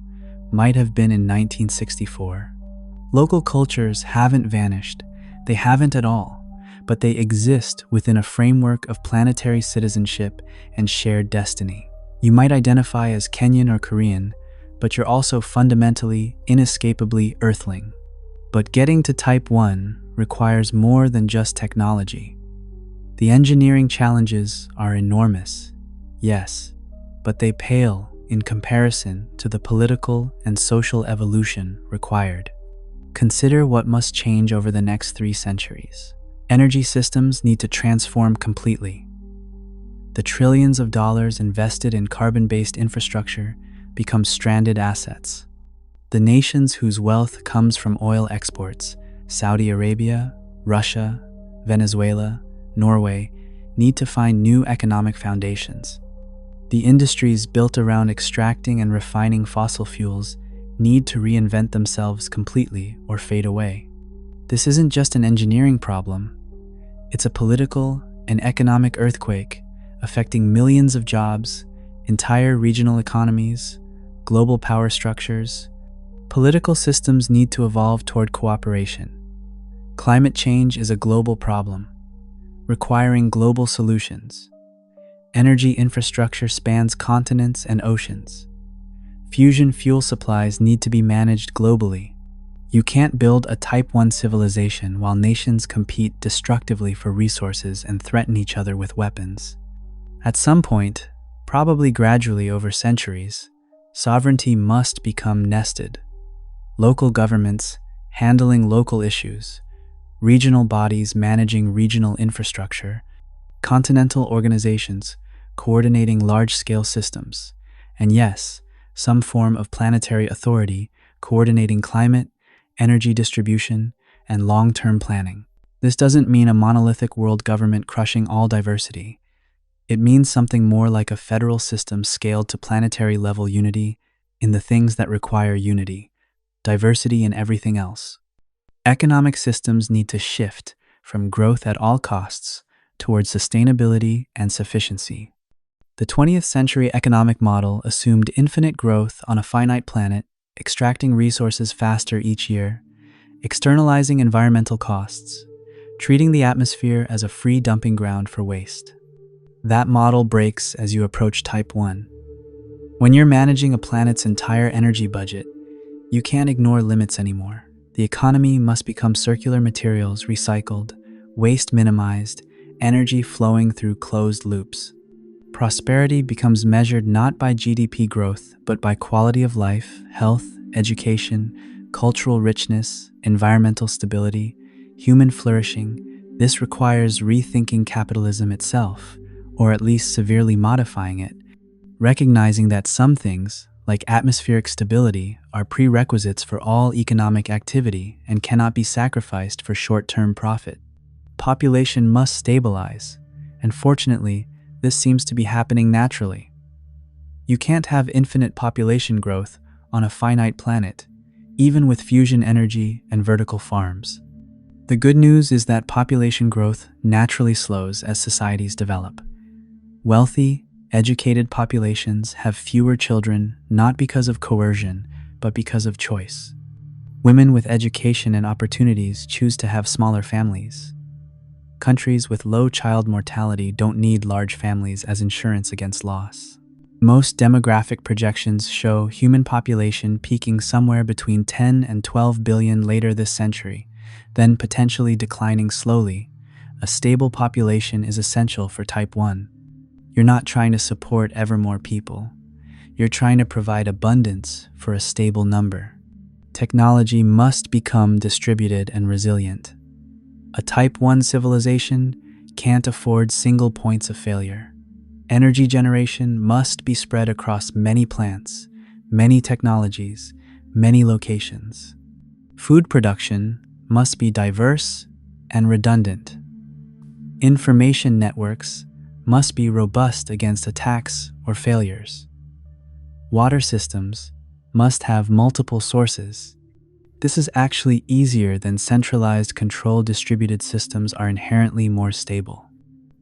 might have been in 1964. Local cultures haven't vanished, they haven't at all, but they exist within a framework of planetary citizenship and shared destiny. You might identify as Kenyan or Korean, but you're also fundamentally, inescapably Earthling. But getting to Type 1 requires more than just technology. The engineering challenges are enormous, yes, but they pale in comparison to the political and social evolution required. Consider what must change over the next 3 centuries. Energy systems need to transform completely. The trillions of dollars invested in carbon-based infrastructure become stranded assets. The nations whose wealth comes from oil exports, Saudi Arabia, Russia, Venezuela, Norway, need to find new economic foundations. The industries built around extracting and refining fossil fuels need to reinvent themselves completely or fade away. This isn't just an engineering problem. It's a political and economic earthquake affecting millions of jobs, entire regional economies, global power structures. Political systems need to evolve toward cooperation. Climate change is a global problem, requiring global solutions. Energy infrastructure spans continents and oceans. Fusion fuel supplies need to be managed globally. You can't build a Type 1 civilization while nations compete destructively for resources and threaten each other with weapons. At some point, probably gradually over centuries, sovereignty must become nested. Local governments handling local issues, regional bodies managing regional infrastructure, continental organizations coordinating large-scale systems, and yes, some form of planetary authority coordinating climate, energy distribution, and long-term planning. This doesn't mean a monolithic world government crushing all diversity. It means something more like a federal system scaled to planetary-level unity in the things that require unity, diversity in everything else. Economic systems need to shift from growth at all costs towards sustainability and sufficiency. The 20th century economic model assumed infinite growth on a finite planet, extracting resources faster each year, externalizing environmental costs, treating the atmosphere as a free dumping ground for waste. That model breaks as you approach Type 1. When you're managing a planet's entire energy budget, you can't ignore limits anymore. The economy must become circular materials recycled, waste minimized, energy flowing through closed loops. Prosperity becomes measured not by GDP growth, but by quality of life, health, education, cultural richness, environmental stability, human flourishing. This requires rethinking capitalism itself, or at least severely modifying it, recognizing that some things, like atmospheric stability, are prerequisites for all economic activity and cannot be sacrificed for short-term profit. Population must stabilize, and fortunately, this seems to be happening naturally. You can't have infinite population growth on a finite planet, even with fusion energy and vertical farms. The good news is that population growth naturally slows as societies develop. Wealthy, educated populations have fewer children not because of coercion, but because of choice. Women with education and opportunities choose to have smaller families. Countries with low child mortality don't need large families as insurance against loss. Most demographic projections show human population peaking somewhere between 10 and 12 billion later this century, then potentially declining slowly. A stable population is essential for Type 1. You're not trying to support ever more people. You're trying to provide abundance for a stable number. Technology must become distributed and resilient. A Type 1 civilization can't afford single points of failure. Energy generation must be spread across many plants, many technologies, many locations. Food production must be diverse and redundant. Information networks must be robust against attacks or failures. Water systems must have multiple sources. This is actually easier than centralized control. Distributed systems are inherently more stable.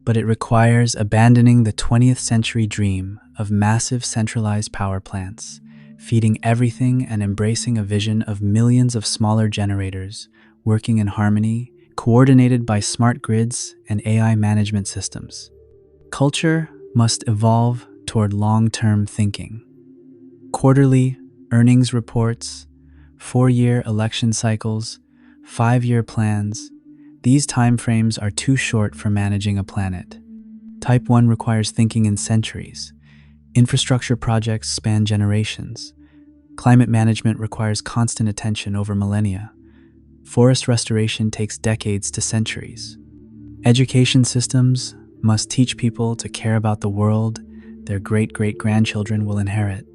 But it requires abandoning the 20th century dream of massive centralized power plants, feeding everything and embracing a vision of millions of smaller generators working in harmony, coordinated by smart grids and AI management systems. Culture must evolve toward long-term thinking. Quarterly earnings reports, 4-year election cycles, 5-year plans. These timeframes are too short for managing a planet. Type 1 requires thinking in centuries. Infrastructure projects span generations. Climate management requires constant attention over millennia. Forest restoration takes decades to centuries. Education systems must teach people to care about the world their great-great-grandchildren will inherit,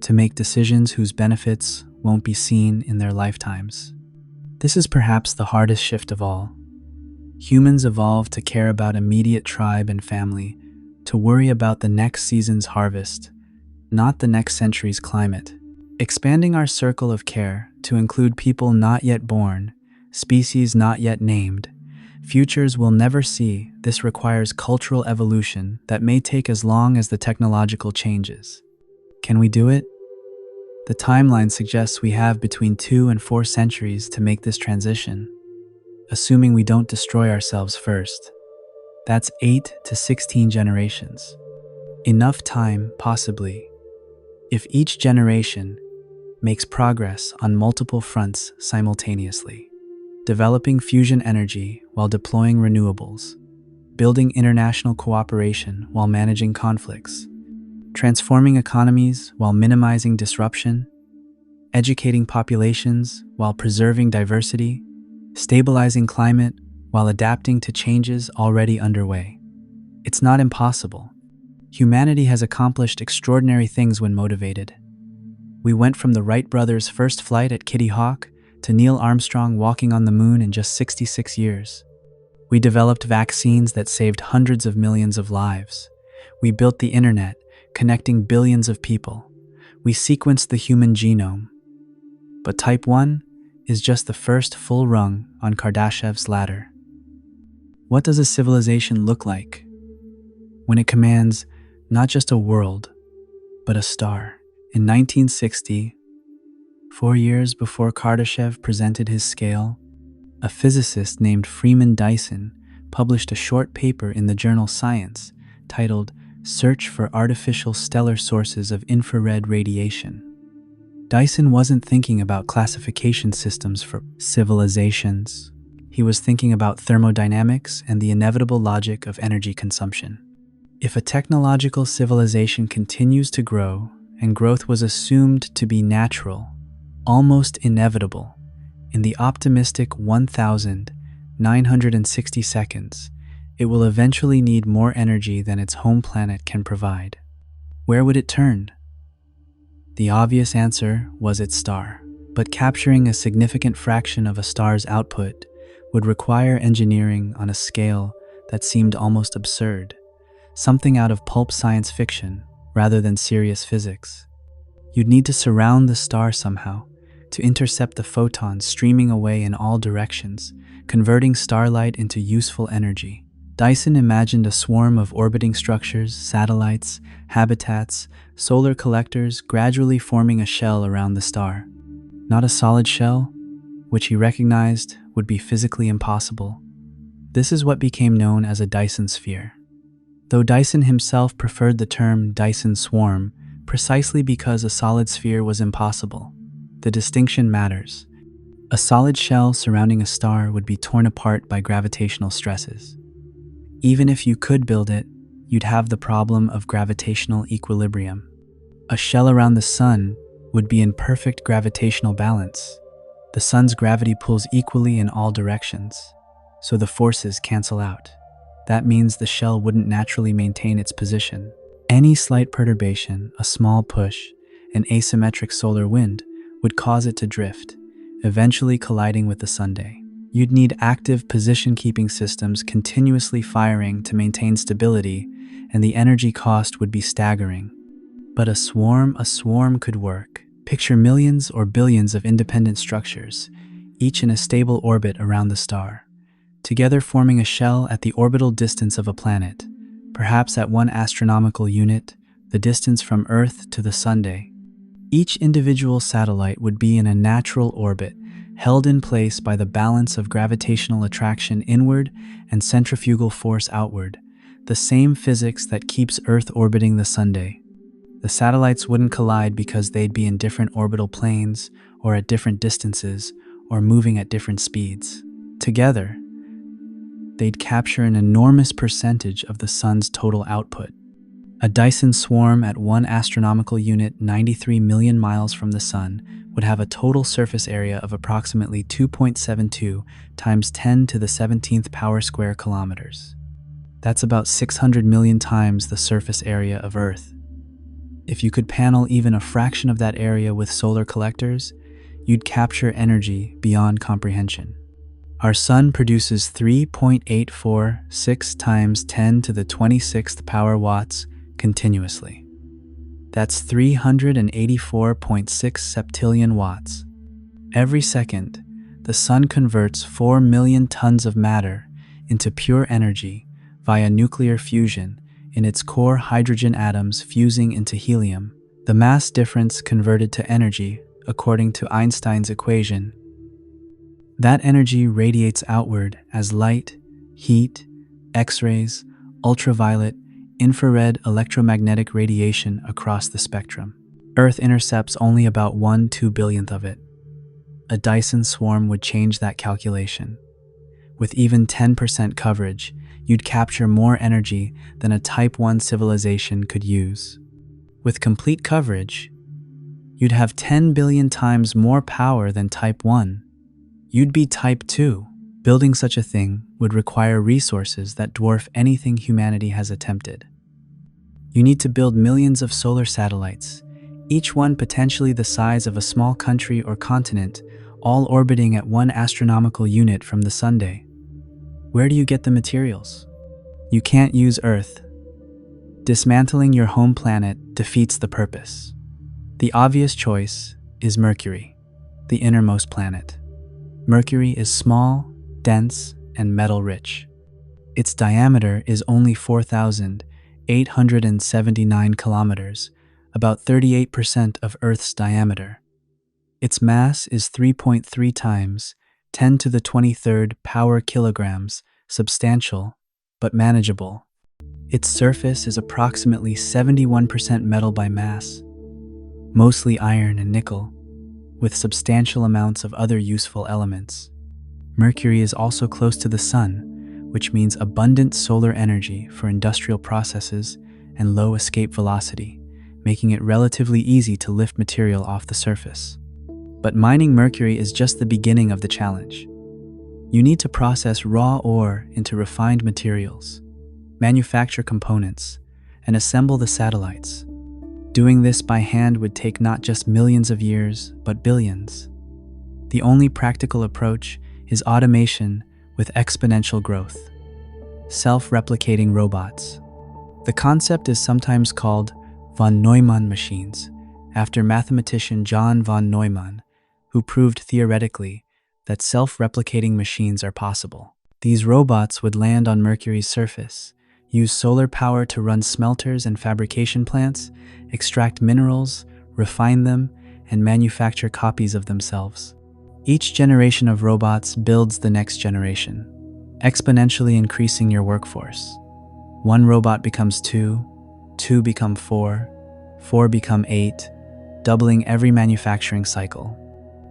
to make decisions whose benefits won't be seen in their lifetimes. This is perhaps the hardest shift of all. Humans evolved to care about immediate tribe and family, to worry about the next season's harvest, not the next century's climate. Expanding our circle of care to include people not yet born, species not yet named, futures we'll never see. This requires cultural evolution that may take as long as the technological changes. Can we do it? The timeline suggests we have between 2 and 4 centuries to make this transition, assuming we don't destroy ourselves first. That's 8 to 16 generations. Enough time, possibly. If each generation makes progress on multiple fronts simultaneously, developing fusion energy while deploying renewables, building international cooperation while managing conflicts, transforming economies while minimizing disruption, educating populations while preserving diversity, stabilizing climate while adapting to changes already underway. It's not impossible. Humanity has accomplished extraordinary things when motivated. We went from the Wright brothers' first flight at Kitty Hawk to Neil Armstrong walking on the moon in just 66 years. We developed vaccines that saved hundreds of millions of lives. We built the internet, connecting billions of people. We sequenced the human genome. But Type 1 is just the first full rung on Kardashev's ladder. What does a civilization look like when it commands not just a world, but a star? In 1960, 4 years before Kardashev presented his scale, a physicist named Freeman Dyson published a short paper in the journal Science titled Search for Artificial Stellar Sources of Infrared Radiation. Dyson wasn't thinking about classification systems for civilizations. he was thinking about thermodynamics and the inevitable logic of energy consumption. If a technological civilization continues to grow, and growth was assumed to be natural, almost inevitable, in the optimistic 1,960 seconds, it will eventually need more energy than its home planet can provide. Where would it turn? The obvious answer was its star, but capturing a significant fraction of a star's output would require engineering on a scale that seemed almost absurd, something out of pulp science fiction rather than serious physics. You'd need to surround the star somehow to intercept the photons streaming away in all directions, converting starlight into useful energy. Dyson imagined a swarm of orbiting structures, satellites, habitats, solar collectors gradually forming a shell around the star. Not a solid shell, which he recognized would be physically impossible. This is what became known as a Dyson sphere. Though Dyson himself preferred the term Dyson swarm precisely because a solid sphere was impossible, the distinction matters. A solid shell surrounding a star would be torn apart by gravitational stresses. Even if you could build it, you'd have the problem of gravitational equilibrium. A shell around the sun would be in perfect gravitational balance. The sun's gravity pulls equally in all directions, so the forces cancel out. That means the shell wouldn't naturally maintain its position. Any slight perturbation, a small push, an asymmetric solar wind, would cause it to drift, eventually colliding with the sunday. You'd need active position-keeping systems continuously firing to maintain stability, and the energy cost would be staggering. But a swarm could work. Picture millions or billions of independent structures, each in a stable orbit around the star, together forming a shell at the orbital distance of a planet, perhaps at 1 astronomical unit, the distance from Earth to the sunday. Each individual satellite would be in a natural orbit, held in place by the balance of gravitational attraction inward and centrifugal force outward, the same physics that keeps Earth orbiting the sunday. The satellites wouldn't collide because they'd be in different orbital planes, or at different distances, or moving at different speeds. Together, they'd capture an enormous percentage of the sun's total output. A Dyson swarm at 1 astronomical unit 93 million miles from the sun would have a total surface area of approximately 2.72 times 10 to the 17th power square kilometers. That's about 600 million times the surface area of Earth. If you could panel even a fraction of that area with solar collectors, you'd capture energy beyond comprehension. Our sun produces 3.846 times 10 to the 26th power watts continuously. That's 384.6 septillion watts. Every second, the sun converts 4 million tons of matter into pure energy via nuclear fusion in its core, hydrogen atoms fusing into helium. The mass difference converted to energy according to Einstein's equation. That energy radiates outward as light, heat, X-rays, ultraviolet, infrared electromagnetic radiation across the spectrum. Earth intercepts only about 1/2 billionth of it. A Dyson swarm would change that calculation. With even 10% coverage, you'd capture more energy than a Type 1 civilization could use. With complete coverage, you'd have 10 billion times more power than Type 1. You'd be Type 2. Building such a thing would require resources that dwarf anything humanity has attempted. You need to build millions of solar satellites, each one potentially the size of a small country or continent, all orbiting at 1 astronomical unit from the sunday. Where do you get the materials? You can't use Earth. Dismantling your home planet defeats the purpose. The obvious choice is Mercury, the innermost planet. Mercury is small, dense, and metal-rich. Its diameter is only 4,879 kilometers, about 38% of Earth's diameter. Its mass is 3.3 times 10 to the 23rd power kilograms, substantial, but manageable. Its surface is approximately 71% metal by mass, mostly iron and nickel, with substantial amounts of other useful elements. Mercury is also close to the Sun, which means abundant solar energy for industrial processes and low escape velocity, making it relatively easy to lift material off the surface. But mining Mercury is just the beginning of the challenge. You need to process raw ore into refined materials, manufacture components, and assemble the satellites. Doing this by hand would take not just millions of years, but billions. The only practical approach is automation with exponential growth. Self-replicating robots. The concept is sometimes called von Neumann machines, after mathematician John von Neumann, who proved theoretically that self-replicating machines are possible. These robots would land on Mercury's surface, use solar power to run smelters and fabrication plants, extract minerals, refine them, and manufacture copies of themselves. Each generation of robots builds the next generation, exponentially increasing your workforce. One robot becomes two, two become four, four become eight, doubling every manufacturing cycle.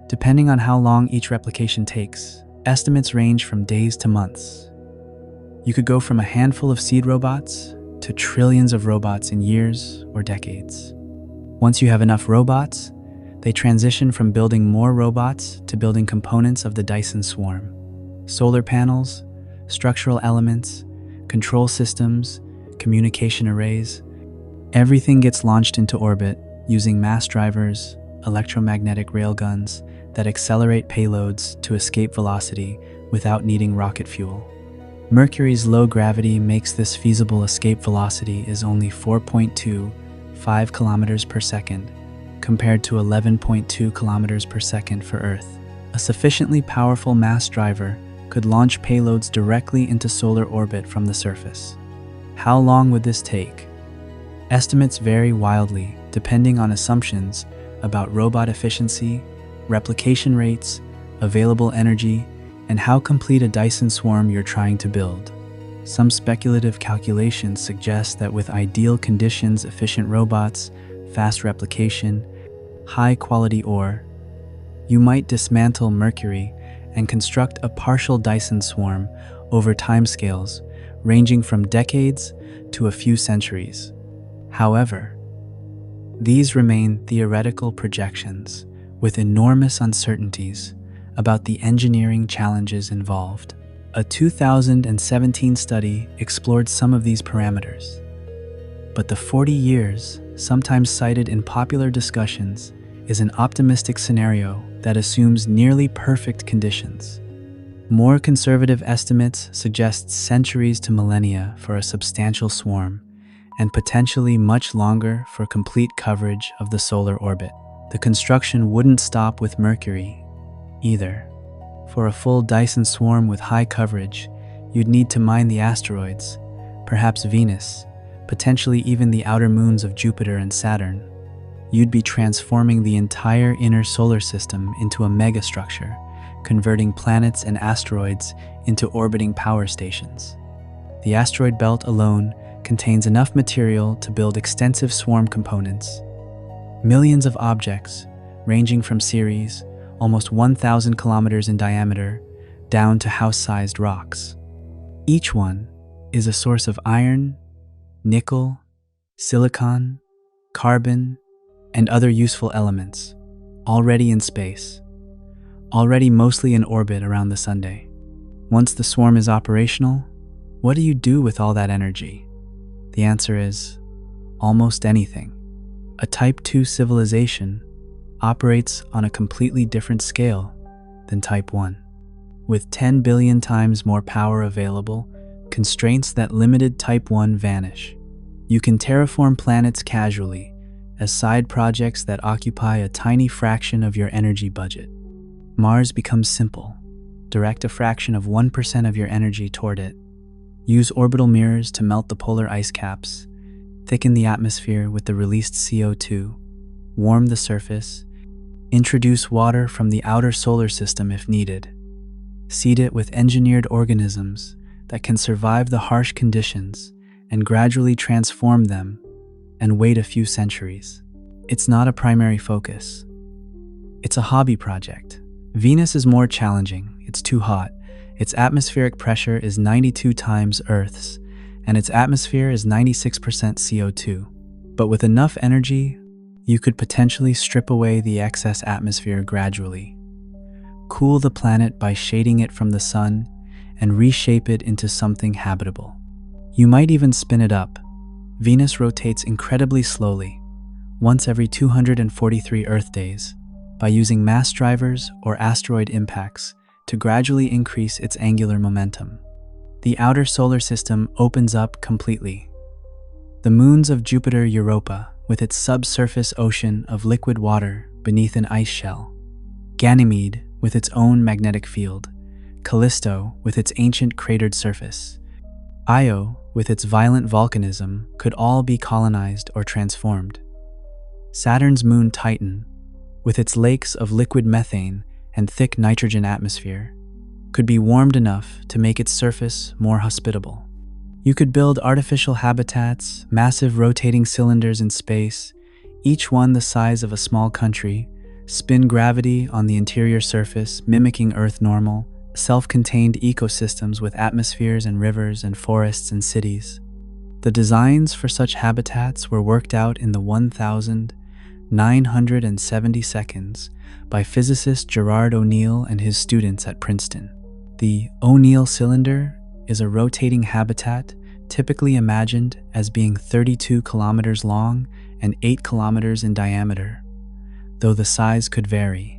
Depending on how long each replication takes, estimates range from days to months. You could go from a handful of seed robots to trillions of robots in years or decades. Once you have enough robots, they transition from building more robots to building components of the Dyson swarm. Solar panels, structural elements, control systems, communication arrays. Everything gets launched into orbit using mass drivers, electromagnetic railguns that accelerate payloads to escape velocity without needing rocket fuel. Mercury's low gravity makes this feasible. Escape velocity is only 4.25 kilometers per second, compared to 11.2 kilometers per second for Earth. A sufficiently powerful mass driver could launch payloads directly into solar orbit from the surface. How long would this take? Estimates vary wildly depending on assumptions about robot efficiency, replication rates, available energy, and how complete a Dyson swarm you're trying to build. Some speculative calculations suggest that with ideal conditions, efficient robots, fast replication, high-quality ore, you might dismantle Mercury and construct a partial Dyson swarm over timescales ranging from decades to a few centuries. However, these remain theoretical projections with enormous uncertainties about the engineering challenges involved. A 2017 study explored some of these parameters, but the 40 years sometimes cited in popular discussions is an optimistic scenario that assumes nearly perfect conditions. More conservative estimates suggest centuries to millennia for a substantial swarm, and potentially much longer for complete coverage of the solar orbit. The construction wouldn't stop with Mercury either. For a full Dyson swarm with high coverage, you'd need to mine the asteroids, perhaps Venus, potentially even the outer moons of Jupiter and Saturn. You'd be transforming the entire inner solar system into a megastructure, converting planets and asteroids into orbiting power stations. The asteroid belt alone contains enough material to build extensive swarm components. Millions of objects, ranging from Ceres, almost 1,000 kilometers in diameter, down to house-sized rocks. Each one is a source of iron, nickel, silicon, carbon, and other useful elements, already in space, already mostly in orbit around the Sunday. Once the swarm is operational, what do you do with all that energy? The answer is almost anything. A Type 2 civilization operates on a completely different scale than Type 1. With 10 billion times more power available, constraints that limited Type 1 vanish. You can terraform planets casually as side projects that occupy a tiny fraction of your energy budget. Mars becomes simple. Direct a fraction of 1% of your energy toward it. Use orbital mirrors to melt the polar ice caps, thicken the atmosphere with the released CO2, warm the surface, introduce water from the outer solar system if needed, seed it with engineered organisms that can survive the harsh conditions and gradually transform them, and wait a few centuries. It's not a primary focus. It's a hobby project. Venus is more challenging. It's too hot, Its atmospheric pressure is 92 times Earth's, and its atmosphere is 96% CO2. But with enough energy, you could potentially strip away the excess atmosphere gradually, cool the planet by shading it from the sun, and reshape it into something habitable. You might even spin it up. Venus rotates incredibly slowly, once every 243 Earth days, by using mass drivers or asteroid impacts to gradually increase its angular momentum. The outer solar system opens up completely. The moons of Jupiter Europa, with its subsurface ocean of liquid water beneath an ice shell, Ganymede with its own magnetic field, Callisto with its ancient cratered surface, Io with its violent volcanism could all be colonized or transformed. Saturn's moon Titan, with its lakes of liquid methane and thick nitrogen atmosphere, could be warmed enough to make its surface more hospitable. You could build artificial habitats, massive rotating cylinders in space, each one the size of a small country, spin gravity on the interior surface, mimicking Earth normal, self-contained ecosystems with atmospheres and rivers and forests and cities. The designs for such habitats were worked out in the 1,970 seconds by physicist Gerard O'Neill and his students at Princeton. The O'Neill cylinder is a rotating habitat typically imagined as being 32 kilometers long and 8 kilometers in diameter, though the size could vary.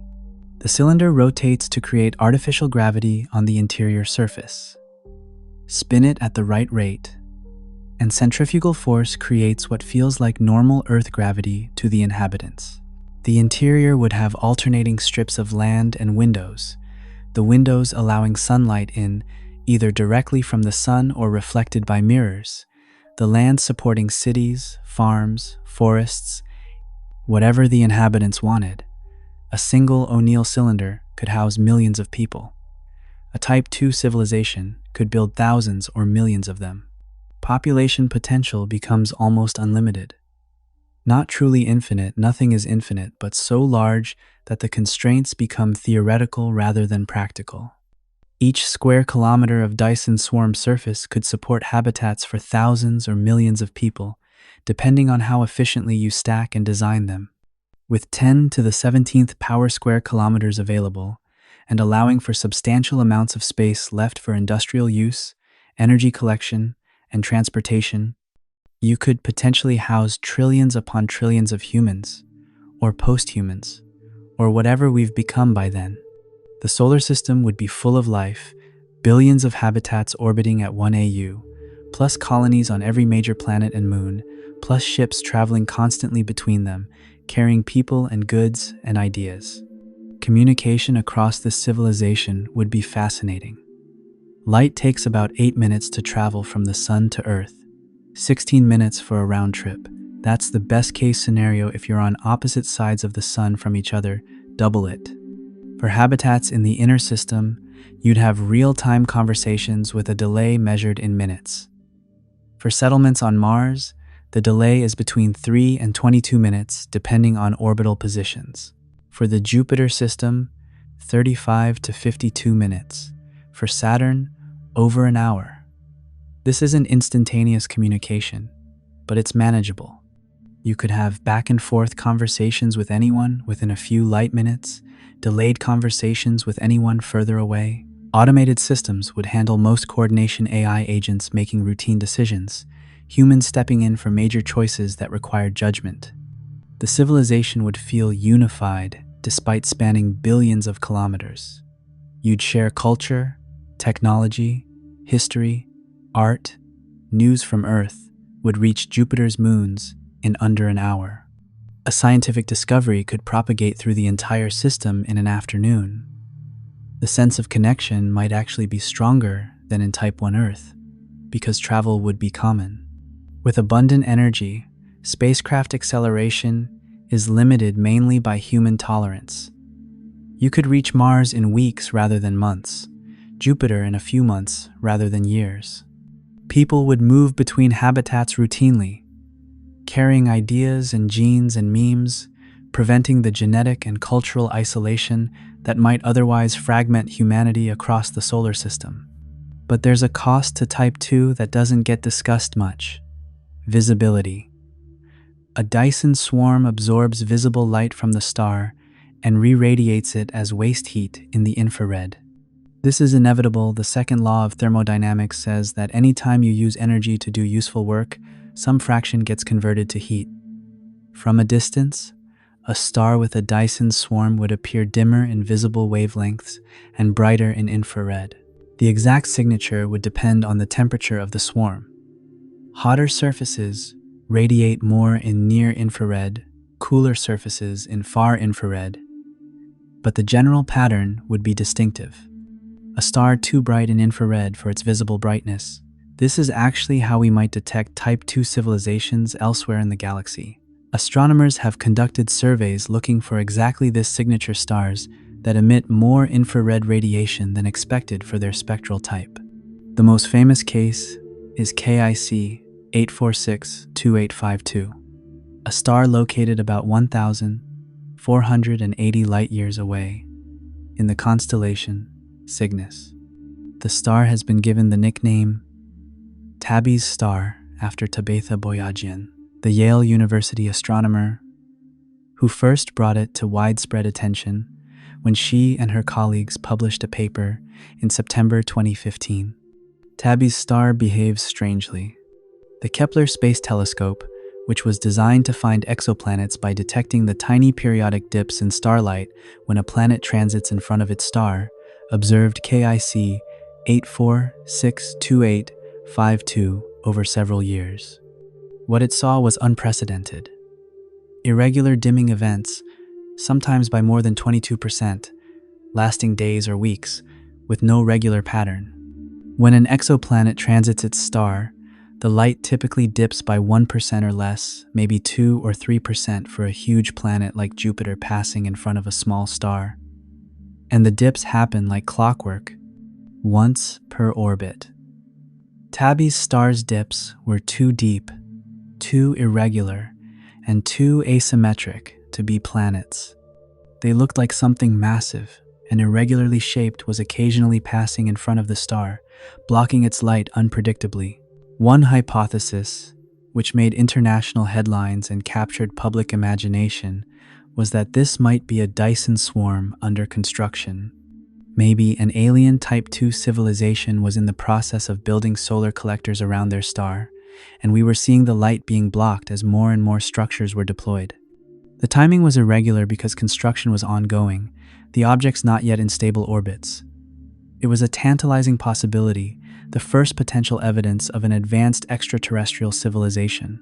The cylinder rotates to create artificial gravity on the interior surface. Spin it at the right rate, and centrifugal force creates what feels like normal Earth gravity to the inhabitants. The interior would have alternating strips of land and windows, the windows allowing sunlight in either directly from the sun or reflected by mirrors, the land supporting cities, farms, forests, whatever the inhabitants wanted. A single O'Neill cylinder could house millions of people. A Type 2 civilization could build thousands or millions of them. Population potential becomes almost unlimited. Not truly infinite, nothing is infinite, but so large that the constraints become theoretical rather than practical. Each square kilometer of Dyson swarm surface could support habitats for thousands or millions of people, depending on how efficiently you stack and design them. With 10 to the 17th power square kilometers available, and allowing for substantial amounts of space left for industrial use, energy collection, and transportation, you could potentially house trillions upon trillions of humans, or post-humans, or whatever we've become by then. The solar system would be full of life, billions of habitats orbiting at 1 AU, plus colonies on every major planet and moon, plus ships traveling constantly between them, carrying people and goods and ideas. Communication across this civilization would be fascinating. Light takes about 8 minutes to travel from the sun to Earth, 16 minutes for a round trip. That's the best case scenario if you're on opposite sides of the sun from each other, double it. For habitats in the inner system, you'd have real-time conversations with a delay measured in minutes. For settlements on Mars, the delay is between 3 and 22 minutes depending on orbital positions. For the Jupiter system, 35 to 52 minutes. For Saturn, over an hour. This isn't instantaneous communication, but it's manageable. You could have back and forth conversations with anyone within a few light minutes, delayed conversations with anyone further away. Automated systems would handle most coordination AI agents making routine decisions, humans stepping in for major choices that required judgment. The civilization would feel unified despite spanning billions of kilometers. You'd share culture, technology, history, art, news from Earth would reach Jupiter's moons in under an hour. A scientific discovery could propagate through the entire system in an afternoon. The sense of connection might actually be stronger than in Type 1 Earth, because travel would be common. With abundant energy, spacecraft acceleration is limited mainly by human tolerance. You could reach Mars in weeks rather than months, Jupiter in a few months rather than years. People would move between habitats routinely, carrying ideas and genes and memes, preventing the genetic and cultural isolation that might otherwise fragment humanity across the solar system. But there's a cost to Type 2 that doesn't get discussed much: visibility. A Dyson swarm absorbs visible light from the star and re-radiates it as waste heat in the infrared. This is inevitable. The second law of thermodynamics says that any time you use energy to do useful work, some fraction gets converted to heat. From a distance, a star with a Dyson swarm would appear dimmer in visible wavelengths and brighter in infrared. The exact signature would depend on the temperature of the swarm. Hotter surfaces radiate more in near infrared, cooler surfaces in far infrared, but the general pattern would be distinctive. A star too bright in infrared for its visible brightness. This is actually how we might detect Type 2 civilizations elsewhere in the galaxy. Astronomers have conducted surveys looking for exactly this signature stars that emit more infrared radiation than expected for their spectral type. The most famous case is KIC 8462852, a star located about 1,480 light-years away in the constellation Cygnus. The star has been given the nickname Tabby's star after Tabitha Boyajian, the Yale University astronomer who first brought it to widespread attention when she and her colleagues published a paper in September 2015. Tabby's star behaves strangely. The Kepler Space Telescope, which was designed to find exoplanets by detecting the tiny periodic dips in starlight when a planet transits in front of its star, observed KIC 8462852 over several years. What it saw was unprecedented. Irregular dimming events, sometimes by more than 22%, lasting days or weeks, with no regular pattern. When an exoplanet transits its star, the light typically dips by 1% or less, maybe 2 or 3% for a huge planet like Jupiter passing in front of a small star. And the dips happen like clockwork, once per orbit. Tabby's star's dips were too deep, too irregular, and too asymmetric to be planets. They looked like something massive and irregularly shaped was occasionally passing in front of the star, blocking its light unpredictably. One hypothesis, which made international headlines and captured public imagination, was that this might be a Dyson swarm under construction. Maybe an alien Type 2 civilization was in the process of building solar collectors around their star, and we were seeing the light being blocked as more and more structures were deployed. The timing was irregular because construction was ongoing, the objects not yet in stable orbits. It was a tantalizing possibility, the first potential evidence of an advanced extraterrestrial civilization.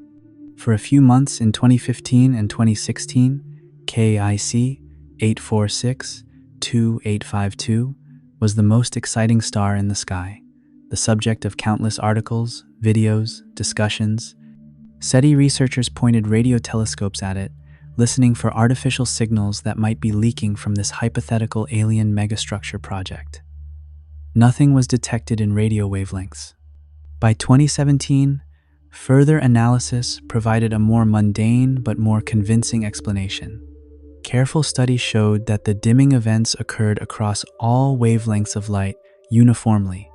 For a few months in 2015 and 2016, KIC 8462852 was the most exciting star in the sky, the subject of countless articles, videos, discussions. SETI researchers pointed radio telescopes at it, listening for artificial signals that might be leaking from this hypothetical alien megastructure project. Nothing was detected in radio wavelengths. By 2017, further analysis provided a more mundane but more convincing explanation. Careful study showed that the dimming events occurred across all wavelengths of light uniformly,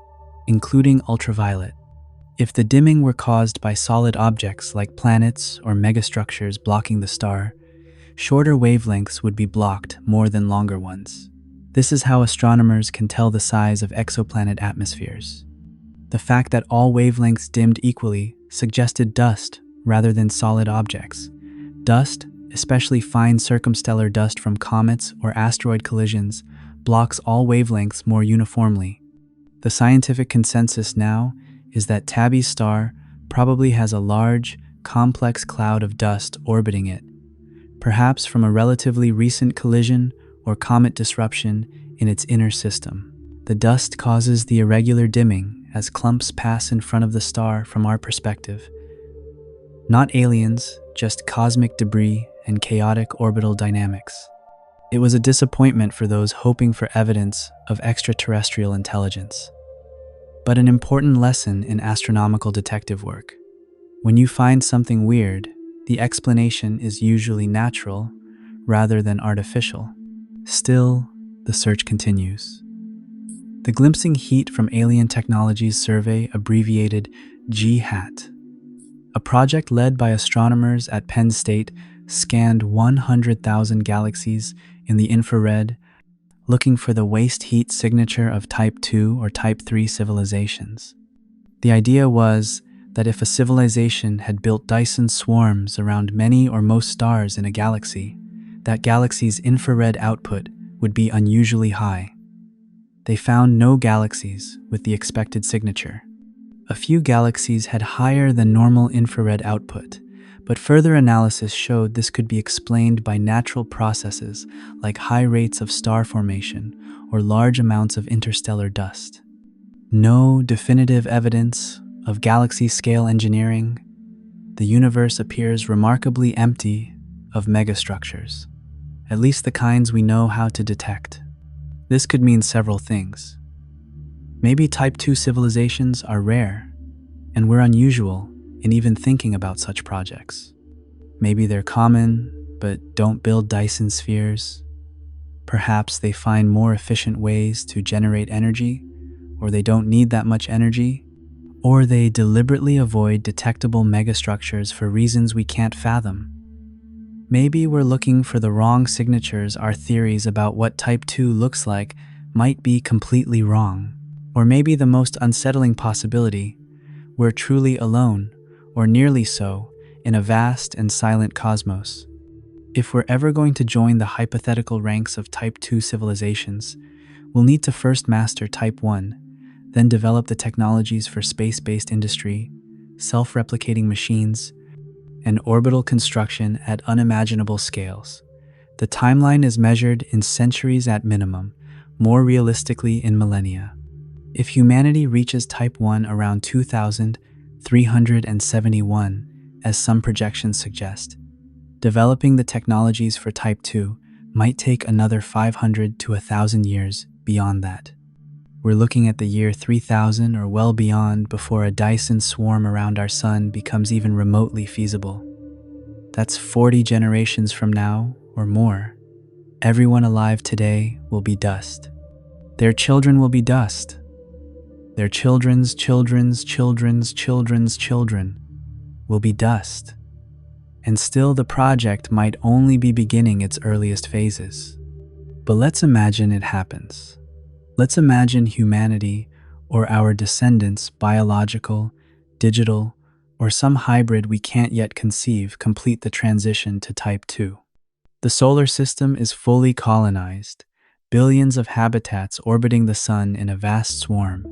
including ultraviolet. If the dimming were caused by solid objects like planets or megastructures blocking the star, shorter wavelengths would be blocked more than longer ones. This is how astronomers can tell the size of exoplanet atmospheres. The fact that all wavelengths dimmed equally suggested dust rather than solid objects. Dust, especially fine circumstellar dust from comets or asteroid collisions, blocks all wavelengths more uniformly. The scientific consensus now is that Tabby's star probably has a large, complex cloud of dust orbiting it, perhaps from a relatively recent collision or comet disruption in its inner system. The dust causes the irregular dimming as clumps pass in front of the star from our perspective. Not aliens, just cosmic debris and chaotic orbital dynamics. It was a disappointment for those hoping for evidence of extraterrestrial intelligence. But an important lesson in astronomical detective work. When you find something weird, the explanation is usually natural rather than artificial. Still, The search continues. The Glimpsing Heat from Alien Technologies Survey, abbreviated GHAT, a project led by astronomers at Penn State, scanned 100,000 galaxies in the infrared, looking for the waste heat signature of Type 2 or Type 3 civilizations. The idea was that if a civilization had built Dyson swarms around many or most stars in a galaxy, that galaxy's infrared output would be unusually high. They found no galaxies with the expected signature. A few galaxies had higher than normal infrared output, but further analysis showed this could be explained by natural processes like high rates of star formation or large amounts of interstellar dust. No definitive evidence of galaxy-scale engineering. The universe appears remarkably empty of megastructures, at least the kinds we know how to detect. This could mean several things. Maybe Type 2 civilizations are rare, and we're unusual in even thinking about such projects. Maybe they're common, but don't build Dyson spheres. Perhaps they find more efficient ways to generate energy, or they don't need that much energy, or they deliberately avoid detectable megastructures for reasons we can't fathom. Maybe we're looking for the wrong signatures. Our theories about what Type 2 looks like might be completely wrong. Or maybe the most unsettling possibility, we're truly alone, or nearly so, in a vast and silent cosmos. If we're ever going to join the hypothetical ranks of Type 2 civilizations, we'll need to first master Type 1, then develop the technologies for space-based industry, self-replicating machines, and orbital construction at unimaginable scales. The timeline is measured in centuries at minimum, more realistically in millennia. If humanity reaches Type 1 around 2371, as some projections suggest, developing the technologies for Type 2 might take another 500 to 1,000 years beyond that. We're looking at the year 3000 or well beyond before a Dyson swarm around our sun becomes even remotely feasible. That's 40 generations from now or more. Everyone alive today will be dust. Their children will be dust. Their children's children's children's children's children will be dust. And still the project might only be beginning its earliest phases. But let's imagine it happens. Let's imagine humanity or our descendants, biological, digital, or some hybrid we can't yet conceive, complete the transition to Type 2. The solar system is fully colonized, billions of habitats orbiting the sun in a vast swarm,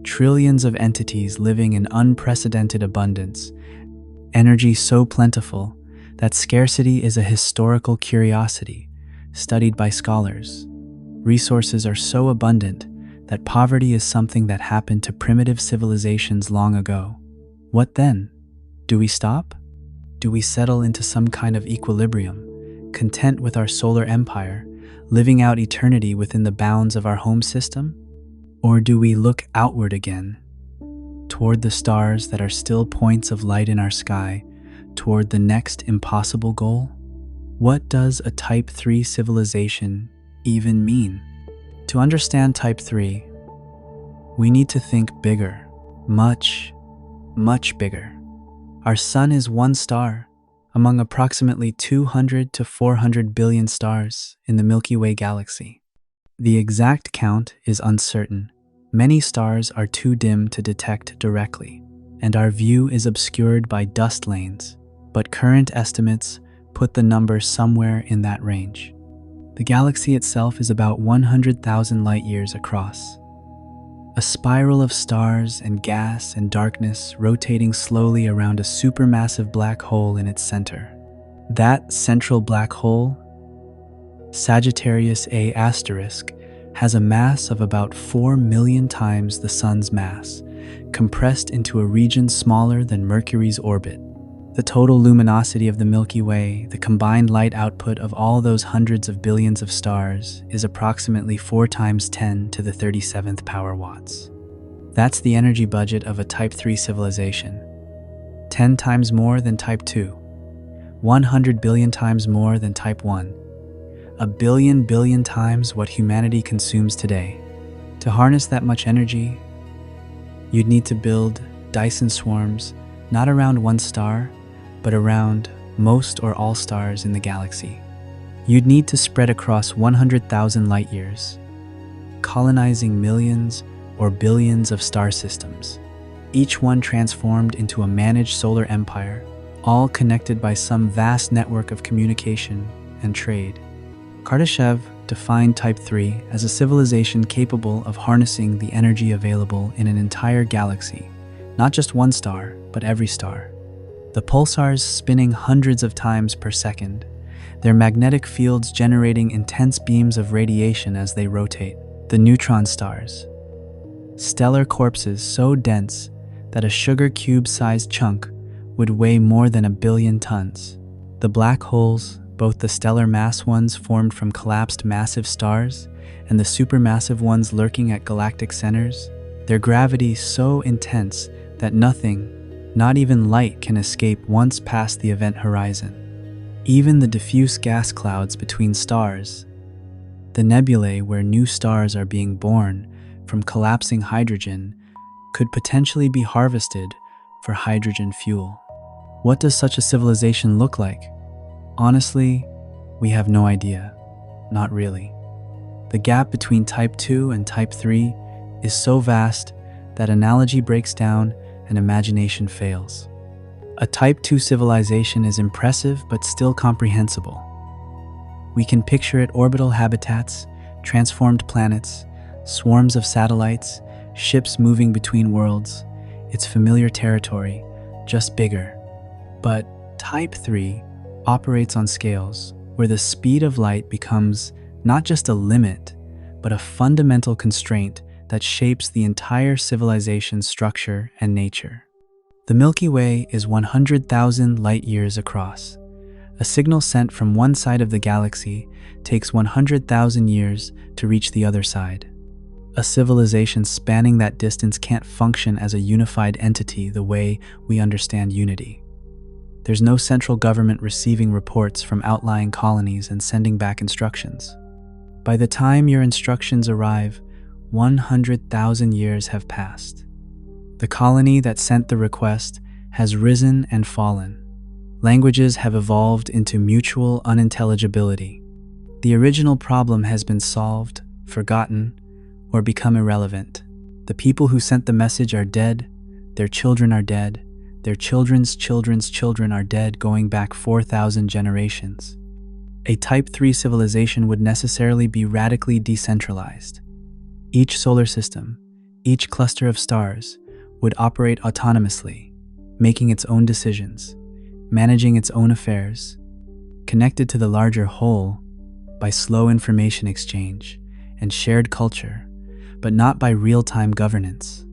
trillions of entities living in unprecedented abundance, energy so plentiful that scarcity is a historical curiosity studied by scholars. Resources are so abundant that poverty is something that happened to primitive civilizations long ago. What then? Do we stop? Do we settle into some kind of equilibrium, content with our solar empire, living out eternity within the bounds of our home system? Or do we look outward again, toward the stars that are still points of light in our sky, toward the next impossible goal? What does a Type 3 civilization even mean? To understand Type 3, we need to think bigger, much, much bigger. Our sun is one star among approximately 200 to 400 billion stars in the Milky Way galaxy. The exact count is uncertain. Many stars are too dim to detect directly, and our view is obscured by dust lanes, but current estimates put the number somewhere in that range. The galaxy itself is about 100,000 light-years across. A spiral of stars and gas and darkness rotating slowly around a supermassive black hole in its center. That central black hole, Sagittarius A*, has a mass of about 4 million times the Sun's mass, compressed into a region smaller than Mercury's orbit. The total luminosity of the Milky Way, the combined light output of all those hundreds of billions of stars, is approximately 4 times 10 to the 37th power watts. That's the energy budget of a Type 3 civilization. 10 times more than Type 2. 100 billion times more than Type 1. a billion times what humanity consumes today. To harness that much energy, you'd need to build Dyson swarms, not around one star, but around most or all stars in the galaxy. You'd need to spread across 100,000 light years, colonizing millions or billions of star systems, each one transformed into a managed solar empire, all connected by some vast network of communication and trade. Kardashev defined Type 3 as a civilization capable of harnessing the energy available in an entire galaxy, not just one star, but every star. The pulsars spinning hundreds of times per second, their magnetic fields generating intense beams of radiation as they rotate. The neutron stars, stellar corpses so dense that a sugar cube-sized chunk would weigh more than 1 billion tons. The black holes, both the stellar mass ones formed from collapsed massive stars and the supermassive ones lurking at galactic centers, their gravity so intense that nothing, not even light, can escape once past the event horizon. Even the diffuse gas clouds between stars, the nebulae where new stars are being born from collapsing hydrogen, could potentially be harvested for hydrogen fuel. What does such a civilization look like? Honestly, we have no idea. Not really. The gap between Type 2 and Type 3 is so vast that analogy breaks down and imagination fails. A Type 2 civilization is impressive but still comprehensible. We can picture it: orbital habitats, transformed planets, swarms of satellites, ships moving between worlds. It's familiar territory, just bigger. But Type 3 operates on scales where the speed of light becomes not just a limit, but a fundamental constraint that shapes the entire civilization's structure and nature. The Milky Way is 100,000 light years across. A signal sent from one side of the galaxy takes 100,000 years to reach the other side. A civilization spanning that distance can't function as a unified entity the way we understand unity. There's no central government receiving reports from outlying colonies and sending back instructions. By the time your instructions arrive, 100,000 years have passed. The colony that sent the request has risen and fallen. Languages have evolved into mutual unintelligibility. The original problem has been solved, forgotten, or become irrelevant. The people who sent the message are dead, their children are dead, their children's children's children are dead, going back 4,000 generations. A Type 3 civilization would necessarily be radically decentralized. Each solar system, each cluster of stars, would operate autonomously, making its own decisions, managing its own affairs, connected to the larger whole by slow information exchange and shared culture, but not by real-time governance.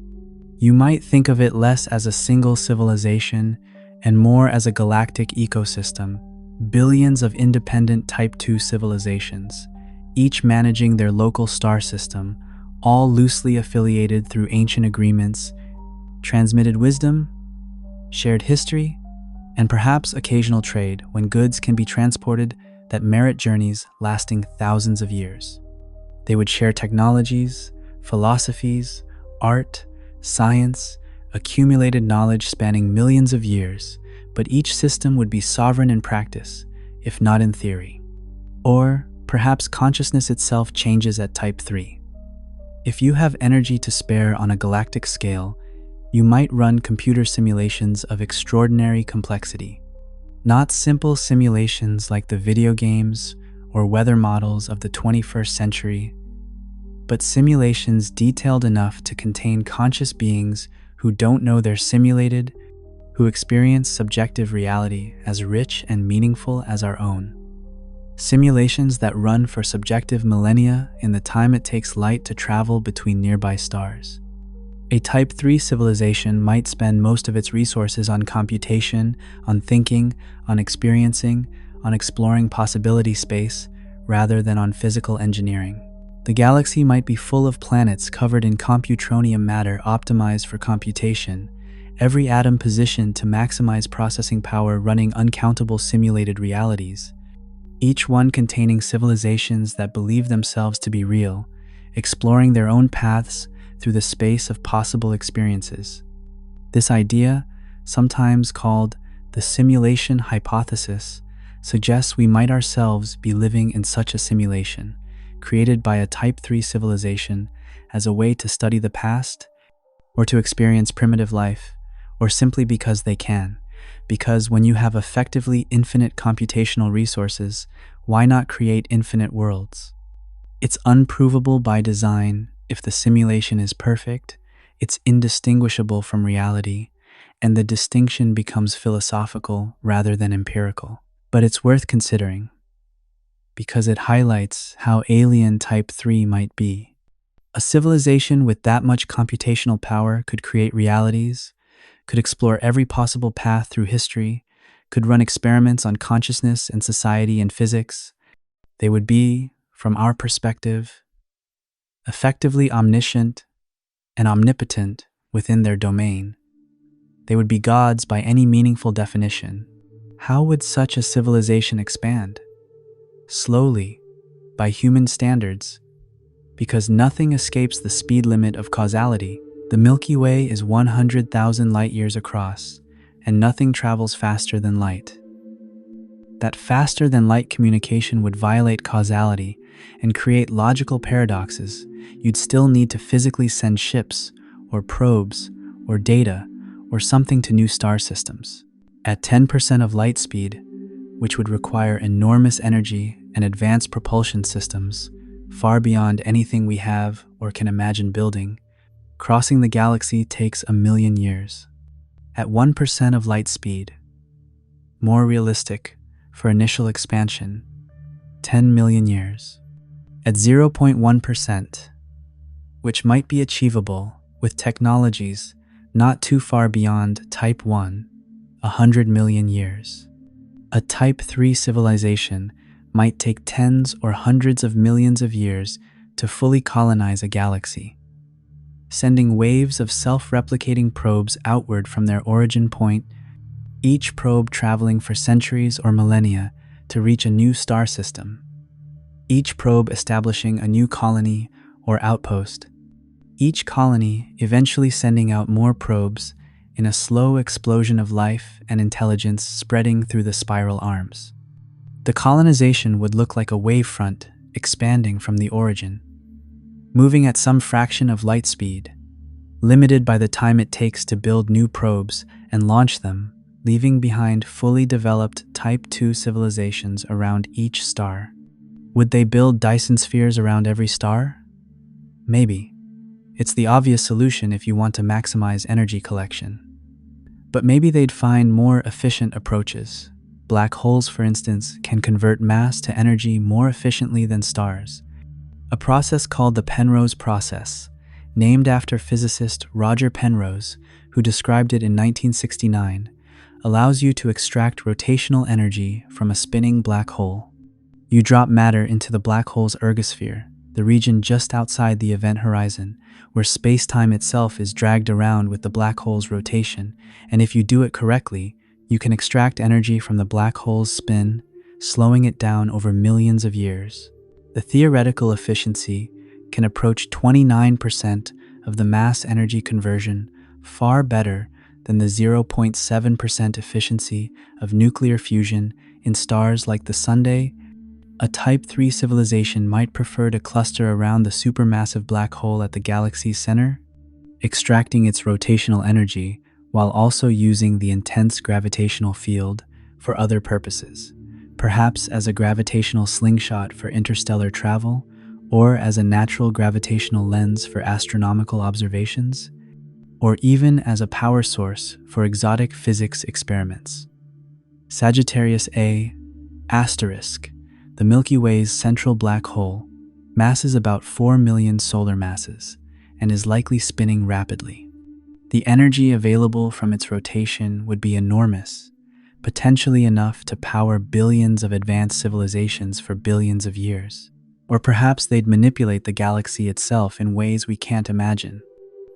You might think of it less as a single civilization and more as a galactic ecosystem, billions of independent Type 2 civilizations, each managing their local star system, all loosely affiliated through ancient agreements, transmitted wisdom, shared history, and perhaps occasional trade when goods can be transported that merit journeys lasting thousands of years. They would share technologies, philosophies, art, science, accumulated knowledge spanning millions of years, but each system would be sovereign in practice, if not in theory. Or perhaps consciousness itself changes at Type 3. If you have energy to spare on a galactic scale, you might run computer simulations of extraordinary complexity. Not simple simulations like the video games or weather models of the 21st century, but simulations detailed enough to contain conscious beings who don't know they're simulated, who experience subjective reality as rich and meaningful as our own. Simulations that run for subjective millennia in the time it takes light to travel between nearby stars. A Type 3 civilization might spend most of its resources on computation, on thinking, on experiencing, on exploring possibility space, rather than on physical engineering. The galaxy might be full of planets covered in computronium matter optimized for computation, every atom positioned to maximize processing power, running uncountable simulated realities. each one containing civilizations that believe themselves to be real, exploring their own paths through the space of possible experiences. This idea, sometimes called the simulation hypothesis, suggests we might ourselves be living in such a simulation, created by a Type 3 civilization as a way to study the past, or to experience primitive life, or simply because they can. Because when you have effectively infinite computational resources, why not create infinite worlds? It's unprovable by design. If the simulation is perfect, it's indistinguishable from reality, and the distinction becomes philosophical rather than empirical. But it's worth considering, because it highlights how alien Type 3 might be. A civilization with that much computational power could create realities, could explore every possible path through history, could run experiments on consciousness and society and physics. They would be, from our perspective, effectively omniscient and omnipotent within their domain. They would be gods by any meaningful definition. How would such a civilization expand? Slowly, by human standards, because nothing escapes the speed limit of causality. The Milky Way is 100,000 light-years across, and nothing travels faster than light. That faster-than-light communication would violate causality and create logical paradoxes. You'd still need to physically send ships, or probes, or data, or something to new star systems. At 10% of light speed, which would require enormous energy and advanced propulsion systems, far beyond anything we have or can imagine building, crossing the galaxy takes 1,000,000 years. At 1% of light speed, more realistic for initial expansion, 10 million years. At 0.1%, which might be achievable with technologies not too far beyond Type 1, 100 million years. A Type 3 civilization might take tens or hundreds of millions of years to fully colonize a galaxy, sending waves of self-replicating probes outward from their origin point, each probe traveling for centuries or millennia to reach a new star system, each probe establishing a new colony or outpost, each colony eventually sending out more probes in a slow explosion of life and intelligence spreading through the spiral arms. The colonization would look like a wavefront expanding from the origin, moving at some fraction of light speed, limited by the time it takes to build new probes and launch them, leaving behind fully developed Type 2 civilizations around each star. Would they build Dyson spheres around every star? Maybe. It's the obvious solution if you want to maximize energy collection. But maybe they'd find more efficient approaches. Black holes, for instance, can convert mass to energy more efficiently than stars. A process called the Penrose process, named after physicist Roger Penrose, who described it in 1969, allows you to extract rotational energy from a spinning black hole. You drop matter into the black hole's ergosphere, the region just outside the event horizon, where space-time itself is dragged around with the black hole's rotation, and if you do it correctly, you can extract energy from the black hole's spin, slowing it down over millions of years. The theoretical efficiency can approach 29% of the mass energy conversion, far better than the 0.7% efficiency of nuclear fusion in stars like the Sun. A Type 3 civilization might prefer to cluster around the supermassive black hole at the galaxy's center, extracting its rotational energy while also using the intense gravitational field for other purposes, perhaps as a gravitational slingshot for interstellar travel or as a natural gravitational lens for astronomical observations, or even as a power source for exotic physics experiments. Sagittarius A**, the Milky Way's central black hole, masses about 4 million solar masses and is likely spinning rapidly. The energy available from its rotation would be enormous, potentially enough to power billions of advanced civilizations for billions of years. Or perhaps they'd manipulate the galaxy itself in ways we can't imagine.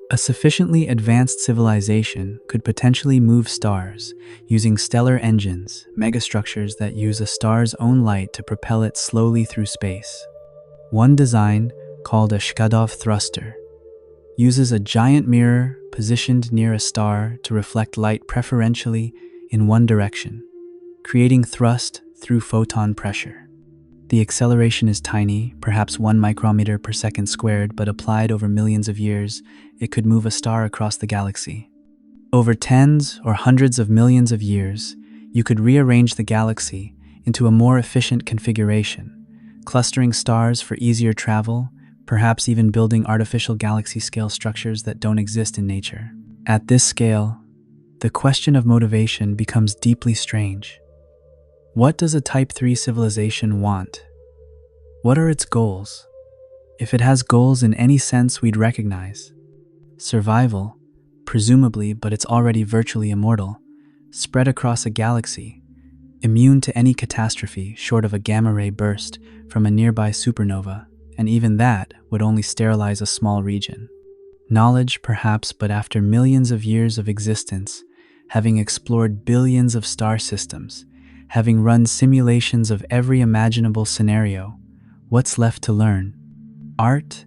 A sufficiently advanced civilization could potentially move stars using stellar engines, megastructures that use a star's own light to propel it slowly through space. One design, called a Shkadov thruster, uses a giant mirror positioned near a star to reflect light preferentially in one direction, creating thrust through photon pressure. The acceleration is tiny, perhaps 1 micrometer per second squared, but applied over millions of years, it could move a star across the galaxy. Over tens or hundreds of millions of years, you could rearrange the galaxy into a more efficient configuration, clustering stars for easier travel, perhaps even building artificial galaxy-scale structures that don't exist in nature. At this scale, the question of motivation becomes deeply strange. What does a Type 3 civilization want? What are its goals? If it has goals in any sense we'd recognize. Survival, presumably, but it's already virtually immortal, spread across a galaxy, immune to any catastrophe short of a gamma-ray burst from a nearby supernova, and even that would only sterilize a small region. Knowledge, perhaps, but after millions of years of existence, having explored billions of star systems, having run simulations of every imaginable scenario, what's left to learn? Art?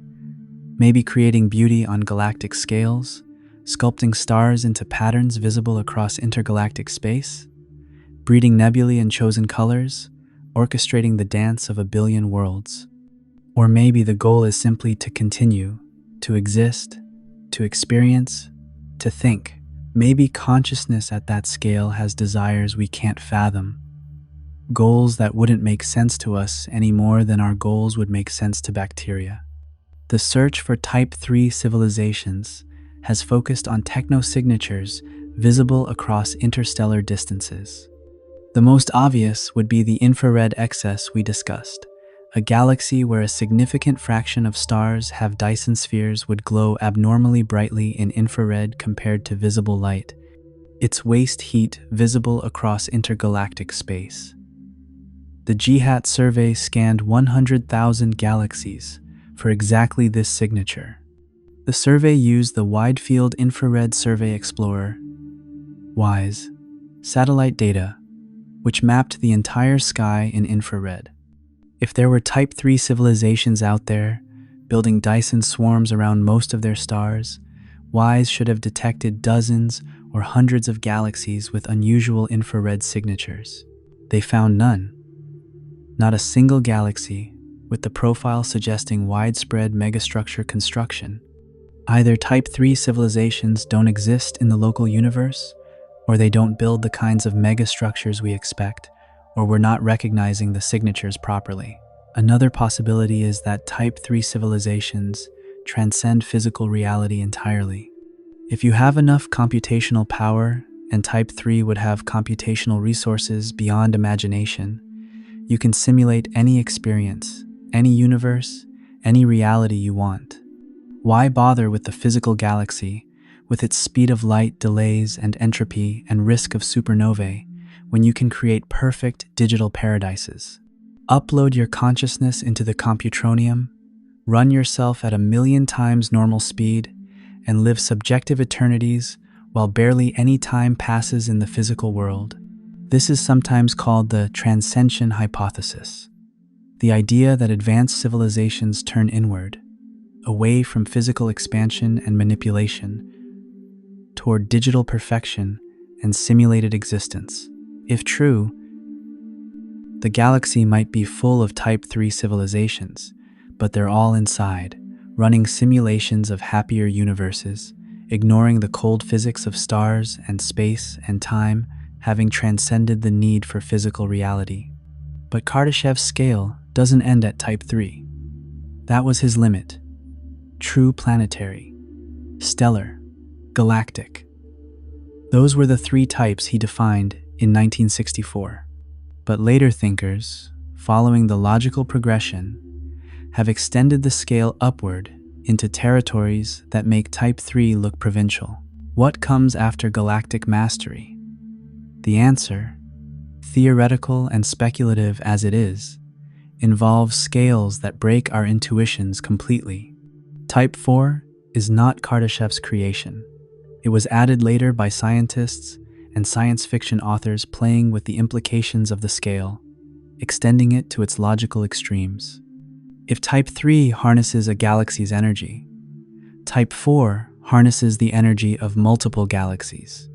Maybe creating beauty on galactic scales, sculpting stars into patterns visible across intergalactic space, breeding nebulae in chosen colors, orchestrating the dance of a billion worlds. Or maybe the goal is simply to continue, to exist, to experience, to think. Maybe consciousness at that scale has desires we can't fathom, goals that wouldn't make sense to us any more than our goals would make sense to bacteria. The search for Type 3 civilizations has focused on technosignatures visible across interstellar distances. The most obvious would be the infrared excess we discussed. A galaxy where a significant fraction of stars have Dyson spheres would glow abnormally brightly in infrared compared to visible light, its waste heat visible across intergalactic space. The GHAT survey scanned 100,000 galaxies for exactly this signature. The survey used the Wide Field Infrared Survey Explorer, WISE, satellite data, which mapped the entire sky in infrared. If there were Type 3 civilizations out there, building Dyson swarms around most of their stars, WISE should have detected dozens or hundreds of galaxies with unusual infrared signatures. They found none. Not a single galaxy, with the profile suggesting widespread megastructure construction. Either Type 3 civilizations don't exist in the local universe, or they don't build the kinds of megastructures we expect, or we're not recognizing the signatures properly. Another possibility is that Type 3 civilizations transcend physical reality entirely. If you have enough computational power, and Type 3 would have computational resources beyond imagination, you can simulate any experience, any universe, any reality you want. Why bother with the physical galaxy, with its speed of light, delays, and entropy and risk of supernovae, when you can create perfect digital paradises? Upload your consciousness into the computronium, run yourself at 1,000,000 times normal speed, and live subjective eternities while barely any time passes in the physical world. This is sometimes called the transcension hypothesis, the idea that advanced civilizations turn inward, away from physical expansion and manipulation, toward digital perfection and simulated existence. If true, the galaxy might be full of Type 3 civilizations, but they're all inside, running simulations of happier universes, ignoring the cold physics of stars and space and time, having transcended the need for physical reality. But Kardashev's scale doesn't end at Type 3. That was his limit. True planetary, stellar, galactic. Those were the 3 types he defined in 1964. But later thinkers, following the logical progression, have extended the scale upward into territories that make Type 3 look provincial. What comes after galactic mastery? The answer, theoretical and speculative as it is, involves scales that break our intuitions completely. Type 4 is not Kardashev's creation. It was added later by scientists and science fiction authors playing with the implications of the scale, extending it to its logical extremes. If Type 3 harnesses a galaxy's energy, Type 4 harnesses the energy of multiple galaxies.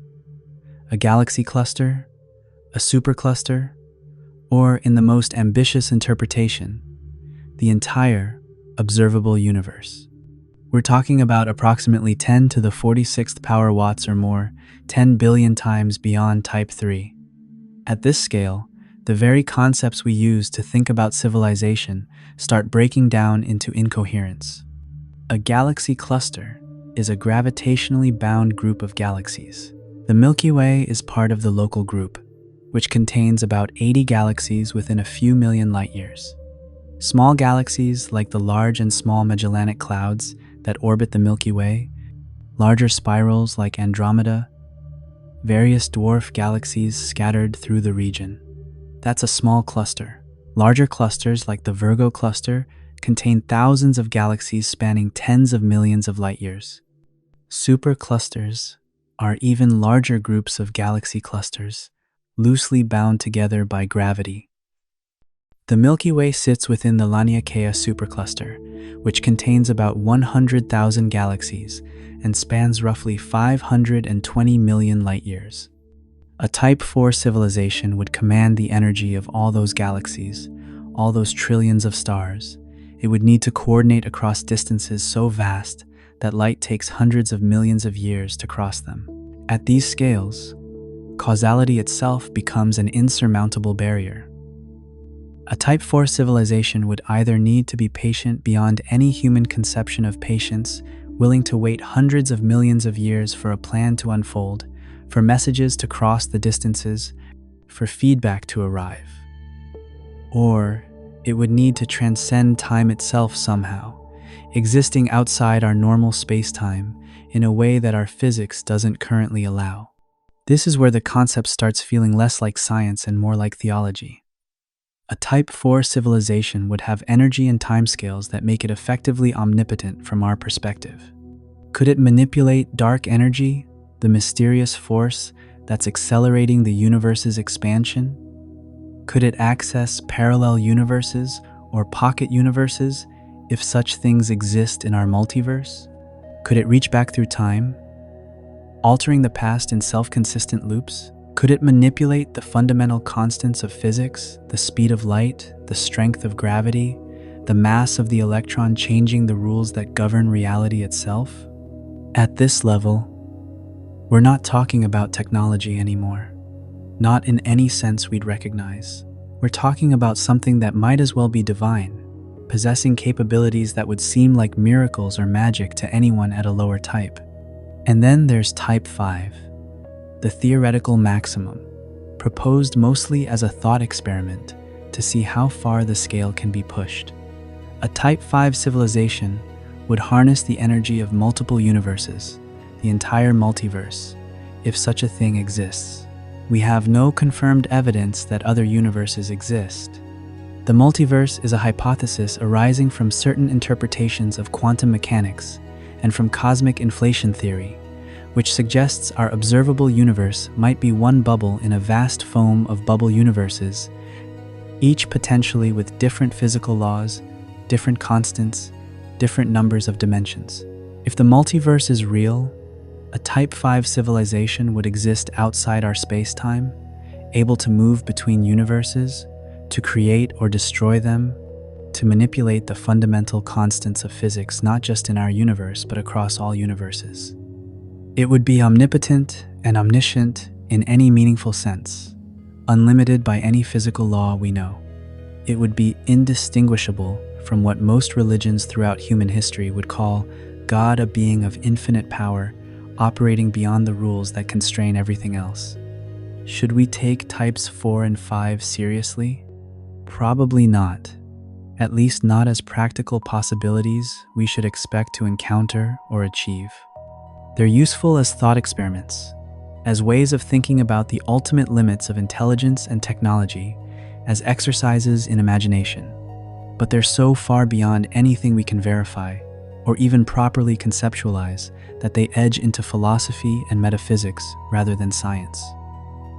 A galaxy cluster, a supercluster, or, in the most ambitious interpretation, the entire observable universe. We're talking about approximately 10 to the 46th power watts or more, 10 billion times beyond Type 3. At this scale, the very concepts we use to think about civilization start breaking down into incoherence. A galaxy cluster is a gravitationally bound group of galaxies. The Milky Way is part of the local group, which contains about 80 galaxies within a few million light-years. Small galaxies like the Large and Small Magellanic Clouds that orbit the Milky Way, larger spirals like Andromeda, various dwarf galaxies scattered through the region. That's a small cluster. Larger clusters like the Virgo cluster contain thousands of galaxies spanning tens of millions of light-years. Superclusters are even larger groups of galaxy clusters, loosely bound together by gravity. The Milky Way sits within the Laniakea supercluster, which contains about 100,000 galaxies and spans roughly 520 million light-years. A Type 4 civilization would command the energy of all those galaxies, all those trillions of stars. It would need to coordinate across distances so vast that light takes hundreds of millions of years to cross them. At these scales, causality itself becomes an insurmountable barrier. A Type 4 civilization would either need to be patient beyond any human conception of patience, willing to wait hundreds of millions of years for a plan to unfold, for messages to cross the distances, for feedback to arrive. Or it would need to transcend time itself somehow, existing outside our normal space-time in a way that our physics doesn't currently allow. This is where the concept starts feeling less like science and more like theology. A Type 4 civilization would have energy and timescales that make it effectively omnipotent from our perspective. Could it manipulate dark energy, the mysterious force that's accelerating the universe's expansion? Could it access parallel universes or pocket universes if such things exist in our multiverse? Could it reach back through time, altering the past in self-consistent loops? Could it manipulate the fundamental constants of physics, the speed of light, the strength of gravity, the mass of the electron changing the rules that govern reality itself? At this level, we're not talking about technology anymore. Not in any sense we'd recognize. We're talking about something that might as well be divine, possessing capabilities that would seem like miracles or magic to anyone at a lower type. And then there's Type 5. The theoretical maximum, proposed mostly as a thought experiment to see how far the scale can be pushed. A Type 5 civilization would harness the energy of multiple universes, the entire multiverse, if such a thing exists. We have no confirmed evidence that other universes exist. The multiverse is a hypothesis arising from certain interpretations of quantum mechanics and from cosmic inflation theory, which suggests our observable universe might be one bubble in a vast foam of bubble universes, each potentially with different physical laws, different constants, different numbers of dimensions. If the multiverse is real, a Type 5 civilization would exist outside our space-time, able to move between universes, to create or destroy them, to manipulate the fundamental constants of physics not just in our universe but across all universes. It would be omnipotent and omniscient in any meaningful sense, unlimited by any physical law we know. It would be indistinguishable from what most religions throughout human history would call God, a being of infinite power, operating beyond the rules that constrain everything else. Should we take Types 4 and 5 seriously? Probably not. At least not as practical possibilities we should expect to encounter or achieve. They're useful as thought experiments, as ways of thinking about the ultimate limits of intelligence and technology, as exercises in imagination. But they're so far beyond anything we can verify, or even properly conceptualize, that they edge into philosophy and metaphysics rather than science.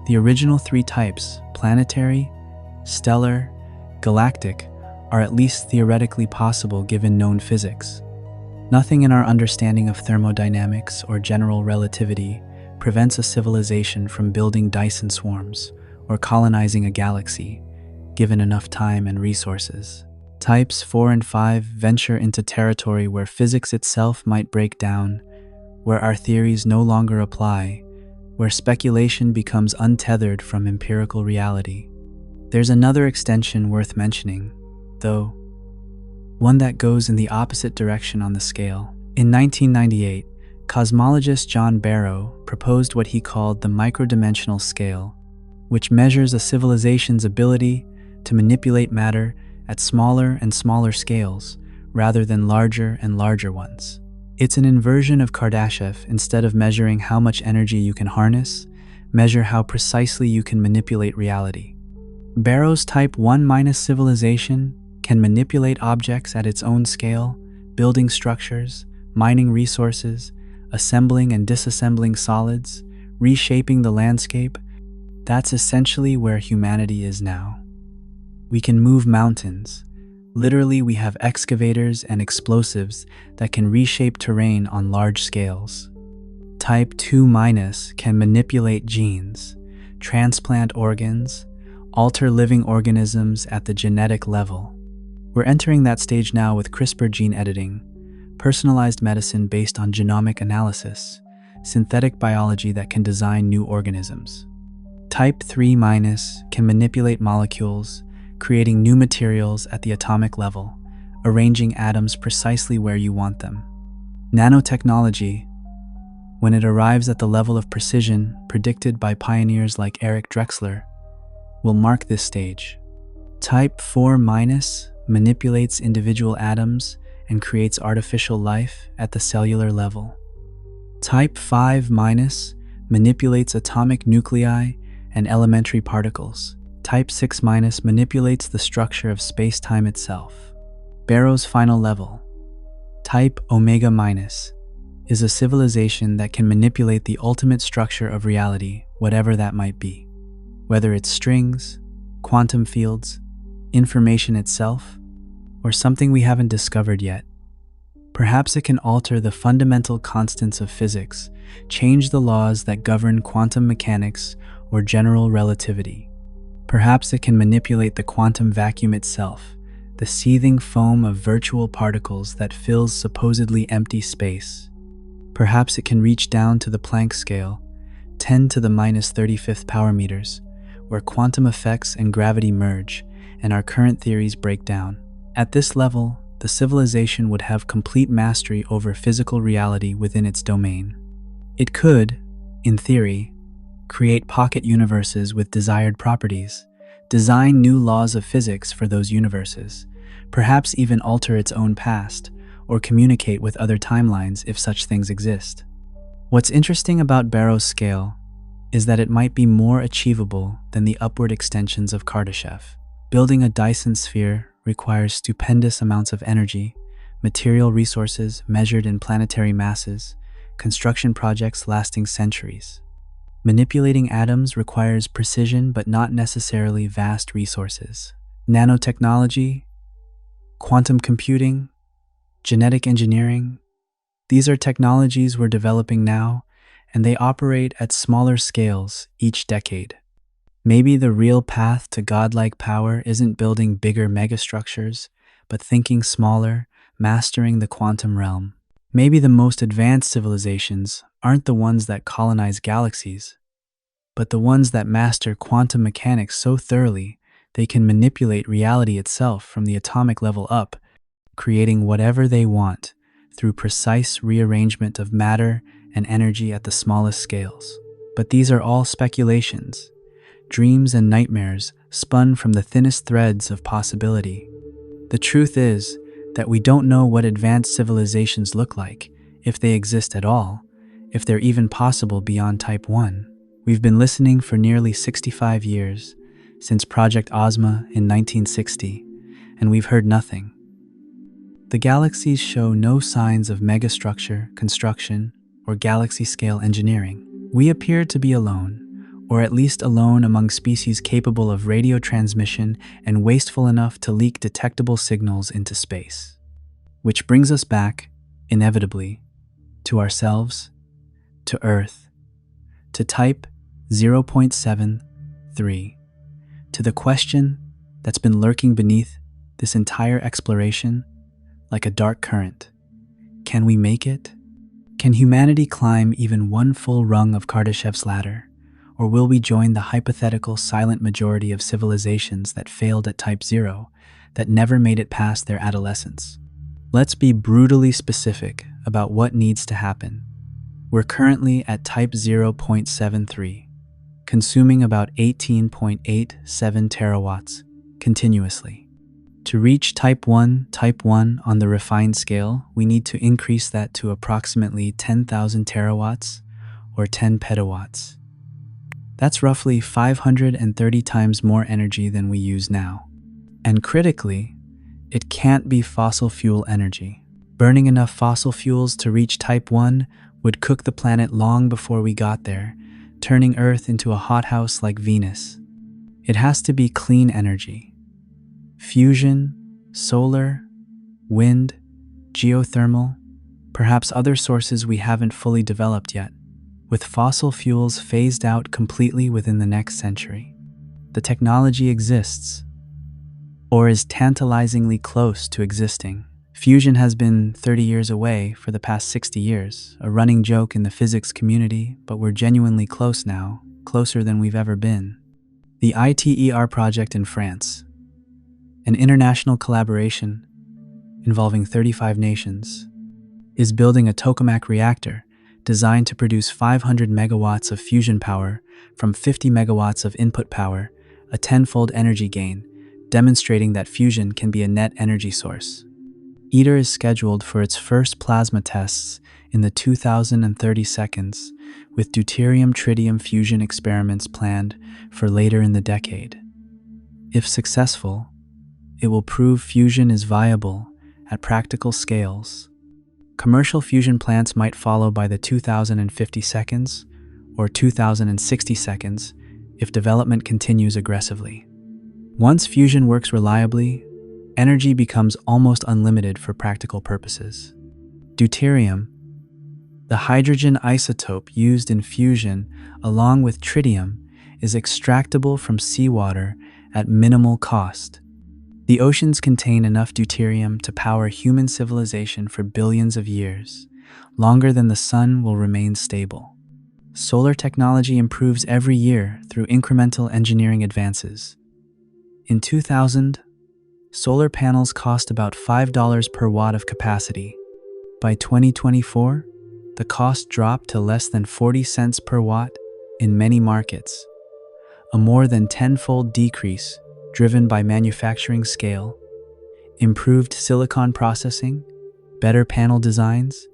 The original three types, planetary, stellar, galactic, are at least theoretically possible given known physics. Nothing in our understanding of thermodynamics or general relativity prevents a civilization from building Dyson swarms or colonizing a galaxy, given enough time and resources. Types 4 and 5 venture into territory where physics itself might break down, where our theories no longer apply, where speculation becomes untethered from empirical reality. There's another extension worth mentioning, though, one that goes in the opposite direction on the scale. In 1998, cosmologist John Barrow proposed what he called the microdimensional scale, which measures a civilization's ability to manipulate matter at smaller and smaller scales, rather than larger and larger ones. It's an inversion of Kardashev. Instead of measuring how much energy you can harness, measure how precisely you can manipulate reality. Barrow's Type 1- civilization can manipulate objects at its own scale, building structures, mining resources, assembling and disassembling solids, reshaping the landscape. That's essentially where humanity is now. We can move mountains. Literally, we have excavators and explosives that can reshape terrain on large scales. Type 2- can manipulate genes, transplant organs, alter living organisms at the genetic level. We're entering that stage now with CRISPR gene editing, personalized medicine based on genomic analysis, synthetic biology that can design new organisms. Type 3- can manipulate molecules, creating new materials at the atomic level, arranging atoms precisely where you want them. Nanotechnology, when it arrives at the level of precision predicted by pioneers like Eric Drexler, will mark this stage. Type 4- manipulates individual atoms and creates artificial life at the cellular level. Type 5- manipulates atomic nuclei and elementary particles. Type 6- manipulates the structure of space-time itself. Barrow's final level, Type Omega-, is a civilization that can manipulate the ultimate structure of reality, whatever that might be. Whether it's strings, quantum fields, information itself, or something we haven't discovered yet. Perhaps it can alter the fundamental constants of physics, change the laws that govern quantum mechanics or general relativity. Perhaps it can manipulate the quantum vacuum itself, the seething foam of virtual particles that fills supposedly empty space. Perhaps it can reach down to the Planck scale, 10 to the -35th power meters, where quantum effects and gravity merge and our current theories break down. At this level, the civilization would have complete mastery over physical reality within its domain. It could, in theory, create pocket universes with desired properties, design new laws of physics for those universes, perhaps even alter its own past, or communicate with other timelines if such things exist. What's interesting about Barrow's scale is that it might be more achievable than the upward extensions of Kardashev. Building a Dyson sphere requires stupendous amounts of energy, material resources measured in planetary masses, construction projects lasting centuries. Manipulating atoms requires precision but not necessarily vast resources. Nanotechnology, quantum computing, genetic engineering, these are technologies we're developing now, and they operate at smaller scales each decade. Maybe the real path to godlike power isn't building bigger megastructures, but thinking smaller, mastering the quantum realm. Maybe the most advanced civilizations aren't the ones that colonize galaxies, but the ones that master quantum mechanics so thoroughly they can manipulate reality itself from the atomic level up, creating whatever they want through precise rearrangement of matter and energy at the smallest scales. But these are all speculations, dreams and nightmares spun from the thinnest threads of possibility. The truth is that we don't know what advanced civilizations look like, if they exist at all, if they're even possible beyond Type 1. We've been listening for nearly 65 years, since Project Ozma in 1960, and we've heard nothing. The The galaxies show no signs of megastructure, construction, or galaxy-scale engineering. We appear to be alone, or at least alone among species capable of radio transmission and wasteful enough to leak detectable signals into space. Which brings us back, inevitably, to ourselves, to Earth, to Type 0.73, to the question that's been lurking beneath this entire exploration like a dark current. Can we make it? Can humanity climb even one full rung of Kardashev's ladder? Or will we join the hypothetical silent majority of civilizations that failed at Type 0, that never made it past their adolescence? Let's be brutally specific about what needs to happen. We're currently at Type 0.73, consuming about 18.87 terawatts continuously. To reach Type 1 on the refined scale, we need to increase that to approximately 10,000 terawatts or 10 petawatts. That's roughly 530 times more energy than we use now. And critically, it can't be fossil fuel energy. Burning enough fossil fuels to reach Type 1 would cook the planet long before we got there, turning Earth into a hothouse like Venus. It has to be clean energy. Fusion, solar, wind, geothermal, perhaps other sources we haven't fully developed yet, with fossil fuels phased out completely within the next century. The technology exists, or is tantalizingly close to existing. Fusion has been 30 years away for the past 60 years, a running joke in the physics community, but we're genuinely close now, closer than we've ever been. The ITER project in France, an international collaboration involving 35 nations, is building a tokamak reactor designed to produce 500 megawatts of fusion power from 50 megawatts of input power, a 10-fold energy gain, demonstrating that fusion can be a net energy source. ITER is scheduled for its first plasma tests in the 2030 seconds, with deuterium-tritium fusion experiments planned for later in the decade. If successful, it will prove fusion is viable at practical scales. Commercial fusion plants might follow by the 2050 seconds or 2060 seconds if development continues aggressively. Once fusion works reliably, energy becomes almost unlimited for practical purposes. Deuterium, the hydrogen isotope used in fusion along with tritium, is extractable from seawater at minimal cost. The oceans contain enough deuterium to power human civilization for billions of years, longer than the sun will remain stable. Solar technology improves every year through incremental engineering advances. In 2000, solar panels cost about $5 per watt of capacity. By 2024, the cost dropped to less than 40 cents per watt in many markets, a more than 10-fold decrease driven by manufacturing scale, improved silicon processing, better panel designs,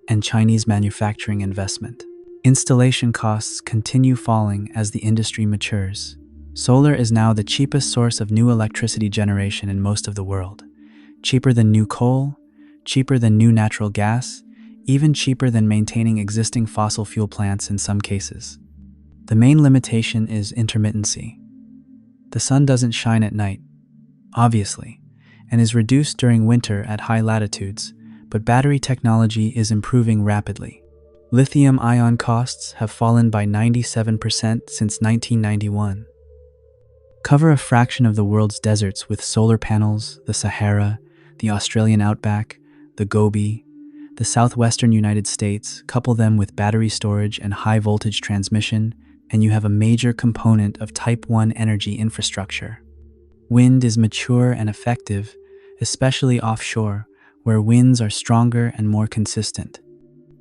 and Chinese manufacturing investment. Installation costs continue falling as the industry matures. Solar is now the cheapest source of new electricity generation in most of the world. Cheaper than new coal, cheaper than new natural gas, even cheaper than maintaining existing fossil fuel plants in some cases. The main limitation is intermittency. The sun doesn't shine at night, obviously, and is reduced during winter at high latitudes, but battery technology is improving rapidly. Lithium-ion costs have fallen by 97% since 1991. Cover a fraction of the world's deserts with solar panels, the Sahara, the Australian outback, the Gobi, the southwestern United States, couple them with battery storage and high-voltage transmission, and you have a major component of Type 1 energy infrastructure. Wind is mature and effective, especially offshore, where winds are stronger and more consistent.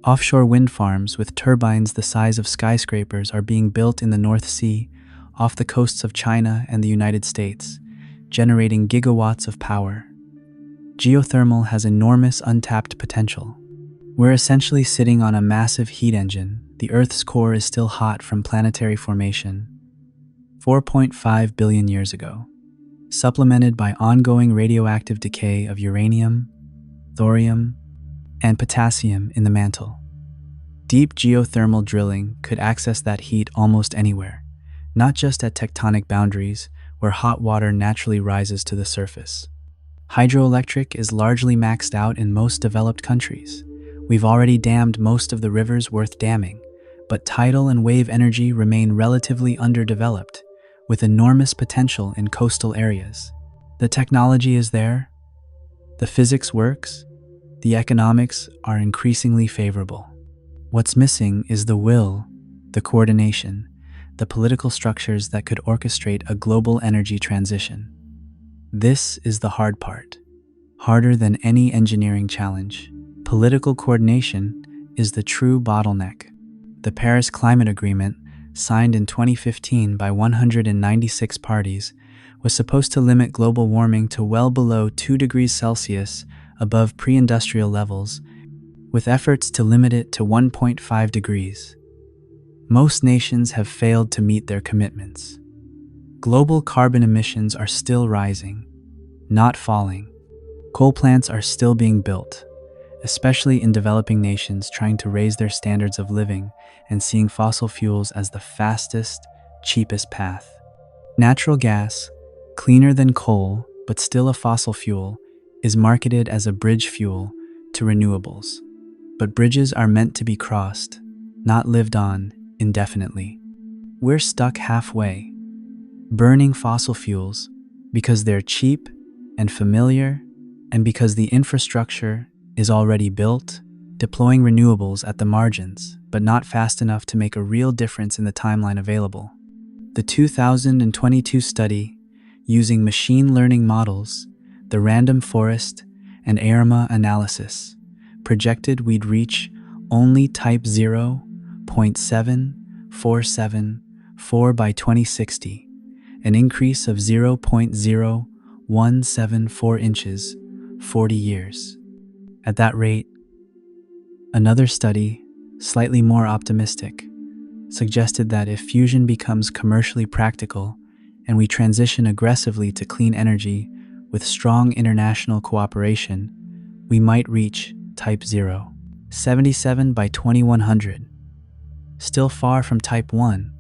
Offshore wind farms with turbines the size of skyscrapers are being built in the North Sea, off the coasts of China and the United States, generating gigawatts of power. Geothermal has enormous untapped potential. We're essentially sitting on a massive heat engine. The Earth's core is still hot from planetary formation 4.5 billion years ago, supplemented by ongoing radioactive decay of uranium, thorium, and potassium in the mantle. Deep geothermal drilling could access that heat almost anywhere, not just at tectonic boundaries where hot water naturally rises to the surface. Hydroelectric is largely maxed out in most developed countries. We've already dammed most of the rivers worth damming, but tidal and wave energy remain relatively underdeveloped, with enormous potential in coastal areas. The technology is there, the physics works, the economics are increasingly favorable. What's missing is the will, the coordination, the political structures that could orchestrate a global energy transition. This is the hard part. Harder than any engineering challenge. Political coordination is the true bottleneck. The Paris Climate Agreement, signed in 2015 by 196 parties, was supposed to limit global warming to well below 2 degrees Celsius above pre-industrial levels, with efforts to limit it to 1.5 degrees. Most nations have failed to meet their commitments. Global carbon emissions are still rising, not falling. Coal plants are still being built, especially in developing nations trying to raise their standards of living and seeing fossil fuels as the fastest, cheapest path. Natural gas, cleaner than coal but still a fossil fuel, is marketed as a bridge fuel to renewables. But bridges are meant to be crossed, not lived on indefinitely. We're stuck halfway, burning fossil fuels because they're cheap and familiar, and because the infrastructure is already built, deploying renewables at the margins, but not fast enough to make a real difference in the timeline available. The 2022 study, using machine learning models, the random forest, and ARMA analysis, projected we'd reach only type 0.7474 by 2060, an increase of 0.0174 inches, 40 years. At that rate, another study, slightly more optimistic, suggested that if fusion becomes commercially practical and we transition aggressively to clean energy with strong international cooperation, we might reach type 0.77 by 2100. Still far from type 1,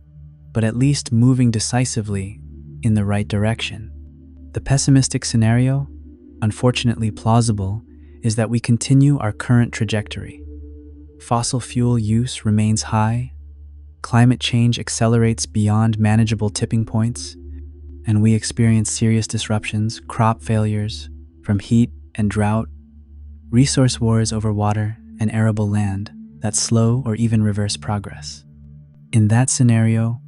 but at least moving decisively in the right direction. The pessimistic scenario, unfortunately plausible, is that we continue our current trajectory. Fossil fuel use remains high, climate change accelerates beyond manageable tipping points, and we experience serious disruptions, crop failures from heat and drought, resource wars over water and arable land that slow or even reverse progress. In that scenario,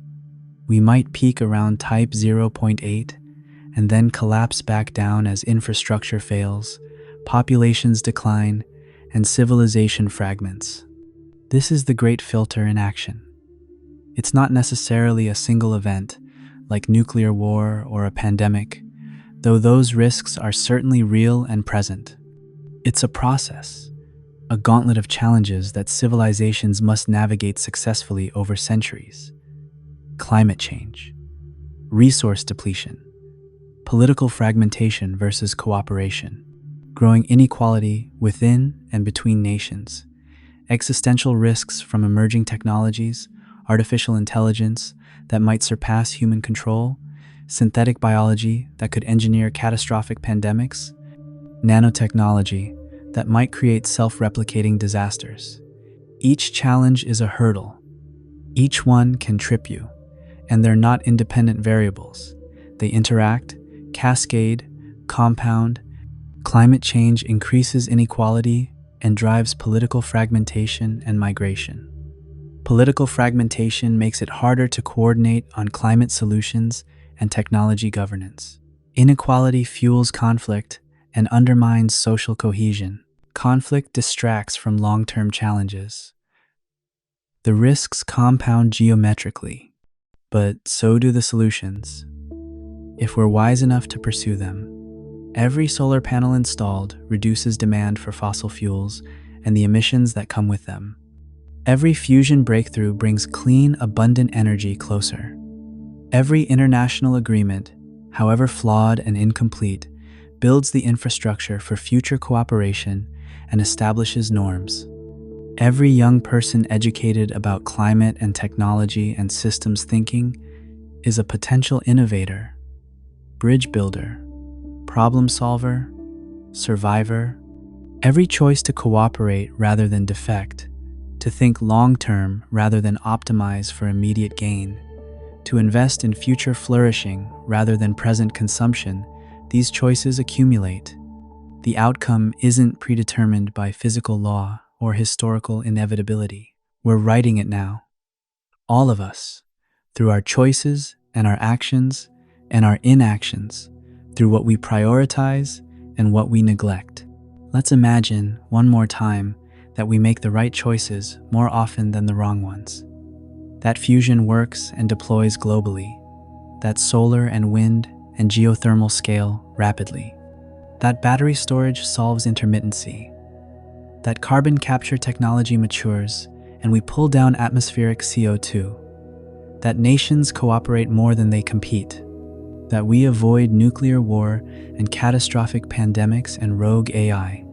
we might peak around type 0.8 and then collapse back down as infrastructure fails, populations decline, and civilization fragments. This is the great filter in action. It's not necessarily a single event, like nuclear war or a pandemic, though those risks are certainly real and present. It's a process, a gauntlet of challenges that civilizations must navigate successfully over centuries. Climate change, resource depletion, political fragmentation versus cooperation, growing inequality within and between nations, existential risks from emerging technologies, artificial intelligence that might surpass human control, synthetic biology that could engineer catastrophic pandemics, nanotechnology that might create self-replicating disasters. Each challenge is a hurdle. Each one can trip you, and they're not independent variables. They interact, cascade, compound. Climate change increases inequality and drives political fragmentation and migration. Political fragmentation makes it harder to coordinate on climate solutions and technology governance. Inequality fuels conflict and undermines social cohesion. Conflict distracts from long-term challenges. The risks compound geometrically, but so do the solutions, if we're wise enough to pursue them. Every solar panel installed reduces demand for fossil fuels and the emissions that come with them. Every fusion breakthrough brings clean, abundant energy closer. Every international agreement, however flawed and incomplete, builds the infrastructure for future cooperation and establishes norms. Every young person educated about climate and technology and systems thinking is a potential innovator, bridge builder, problem solver, survivor. Every choice to cooperate rather than defect, to think long-term rather than optimize for immediate gain, to invest in future flourishing rather than present consumption, these choices accumulate. The outcome isn't predetermined by physical law or historical inevitability. We're writing it now. All of us, through our choices and our actions and our inactions, through what we prioritize and what we neglect. Let's imagine one more time that we make the right choices more often than the wrong ones. That fusion works and deploys globally. That solar and wind and geothermal scale rapidly. That battery storage solves intermittency. That carbon capture technology matures and we pull down atmospheric CO2. That nations cooperate more than they compete. That we avoid nuclear war and catastrophic pandemics and rogue AI.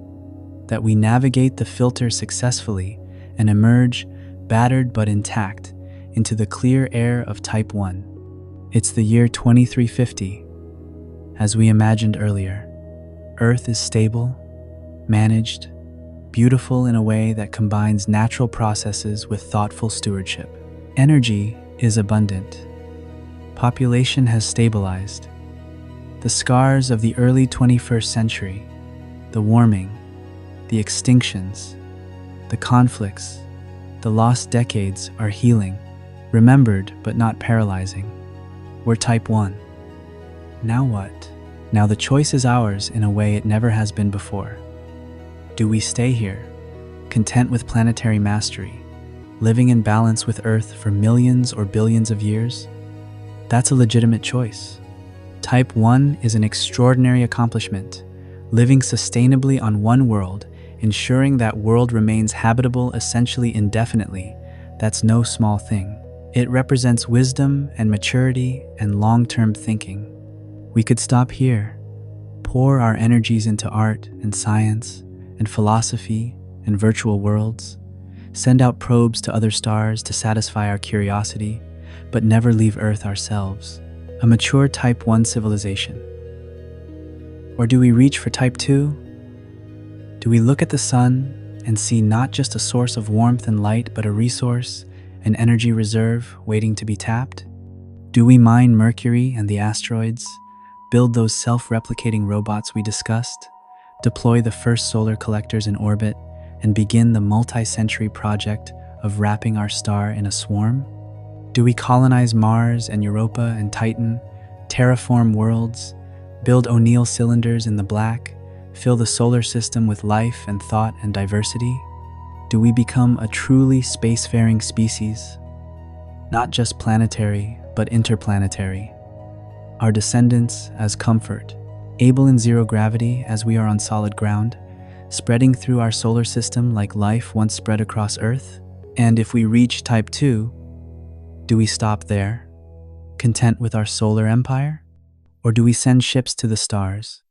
That we navigate the filter successfully and emerge, battered but intact, into the clear air of Type 1. It's the year 2350. As we imagined earlier, Earth is stable, managed, beautiful in a way that combines natural processes with thoughtful stewardship. Energy is abundant. Population has stabilized. The scars of the early 21st century, the warming, the extinctions, the conflicts, the lost decades are healing, remembered but not paralyzing. We're Type 1. Now what? Now the choice is ours in a way it never has been before. Do we stay here, content with planetary mastery, living in balance with Earth for millions or billions of years? That's a legitimate choice. Type 1 is an extraordinary accomplishment, living sustainably on one world, ensuring that world remains habitable essentially indefinitely. That's no small thing. It represents wisdom and maturity and long-term thinking. We could stop here, pour our energies into art and science and philosophy and virtual worlds, send out probes to other stars to satisfy our curiosity, but never leave Earth ourselves. A mature Type 1 civilization. Or do we reach for Type 2? Do we look at the sun and see not just a source of warmth and light, but a resource, an energy reserve waiting to be tapped? Do we mine Mercury and the asteroids, build those self-replicating robots we discussed, deploy the first solar collectors in orbit, and begin the multi-century project of wrapping our star in a swarm? Do we colonize Mars and Europa and Titan, terraform worlds, build O'Neill cylinders in the black, fill the solar system with life and thought and diversity? Do we become a truly spacefaring species? Not just planetary, but interplanetary. Our descendants as comfort, able in zero gravity as we are on solid ground, spreading through our solar system like life once spread across Earth? And if we reach Type 2, do we stop there, content with our solar empire? Or do we send ships to the stars?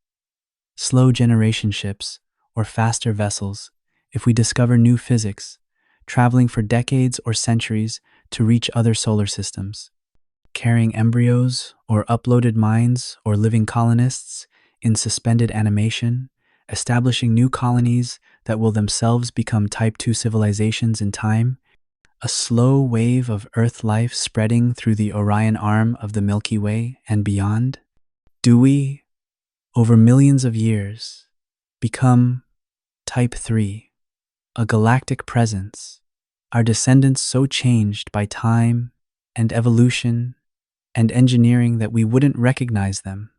Slow generation ships, or faster vessels, if we discover new physics, traveling for decades or centuries to reach other solar systems, carrying embryos or uploaded minds or living colonists in suspended animation, establishing new colonies that will themselves become Type 2 civilizations in time, a slow wave of Earth life spreading through the Orion arm of the Milky Way and beyond? Do we, over millions of years, become Type 3, a galactic presence, our descendants so changed by time and evolution and engineering that we wouldn't recognize them,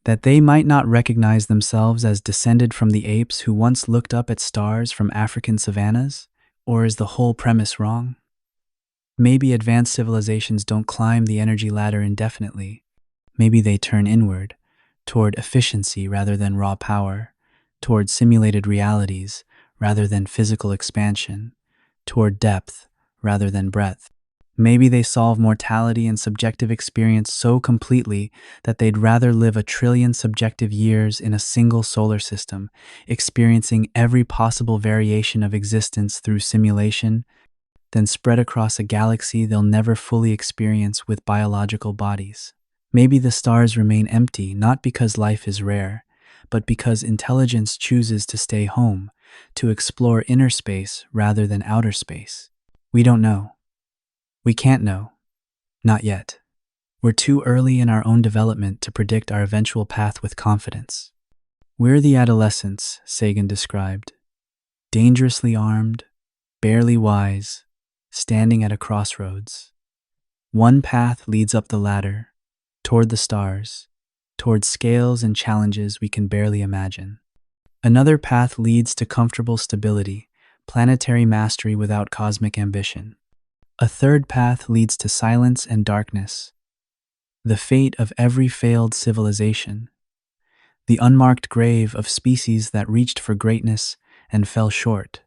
that they might not recognize themselves as descended from the apes who once looked up at stars from African savannas? Or is the whole premise wrong? Maybe advanced civilizations don't climb the energy ladder indefinitely. Maybe they turn inward, toward efficiency rather than raw power, toward simulated realities rather than physical expansion, toward depth rather than breadth. Maybe they solve mortality and subjective experience so completely that they'd rather live a trillion subjective years in a single solar system, experiencing every possible variation of existence through simulation, than spread across a galaxy they'll never fully experience with biological bodies. Maybe the stars remain empty not because life is rare, but because intelligence chooses to stay home, to explore inner space rather than outer space. We don't know. We can't know. Not yet. We're too early in our own development to predict our eventual path with confidence. We're the adolescents, Sagan described, dangerously armed, barely wise, standing at a crossroads. One path leads up the ladder, toward the stars, toward scales and challenges we can barely imagine. Another path leads to comfortable stability, planetary mastery without cosmic ambition. A third path leads to silence and darkness, the fate of every failed civilization, the unmarked grave of species that reached for greatness and fell short.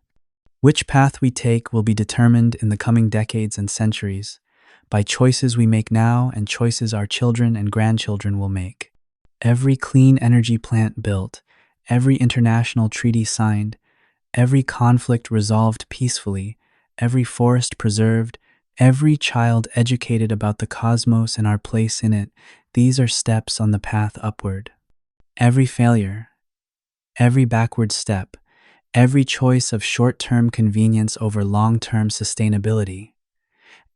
Which path we take will be determined in the coming decades and centuries by choices we make now and choices our children and grandchildren will make. Every clean energy plant built, every international treaty signed, every conflict resolved peacefully, every forest preserved, every child educated about the cosmos and our place in it, these are steps on the path upward. Every failure, every backward step, every choice of short-term convenience over long-term sustainability,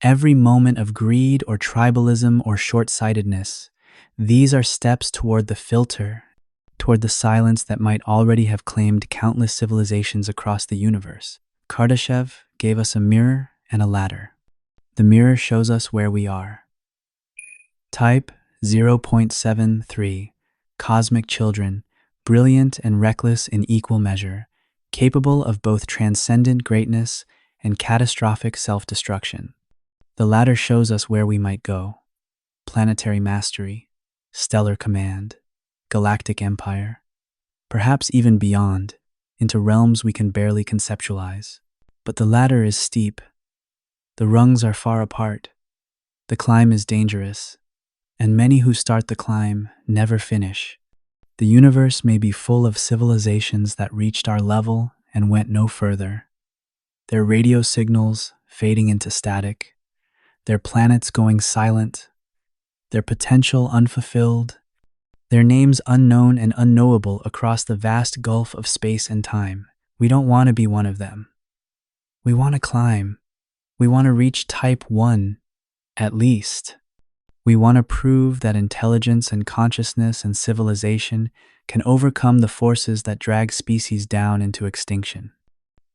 every moment of greed or tribalism or short-sightedness, these are steps toward the filter, toward the silence that might already have claimed countless civilizations across the universe. Kardashev gave us a mirror and a ladder. The mirror shows us where we are. Type 0.73, cosmic children, brilliant and reckless in equal measure, capable of both transcendent greatness and catastrophic self-destruction. The ladder shows us where we might go: planetary mastery, stellar command, galactic empire, perhaps even beyond, into realms we can barely conceptualize. But the ladder is steep. The rungs are far apart. The climb is dangerous, and many who start the climb never finish. The universe may be full of civilizations that reached our level and went no further, their radio signals fading into static, their planets going silent, their potential unfulfilled, their names unknown and unknowable across the vast gulf of space and time. We don't want to be one of them. We want to climb. We want to reach Type 1, at least. We want to prove that intelligence and consciousness and civilization can overcome the forces that drag species down into extinction.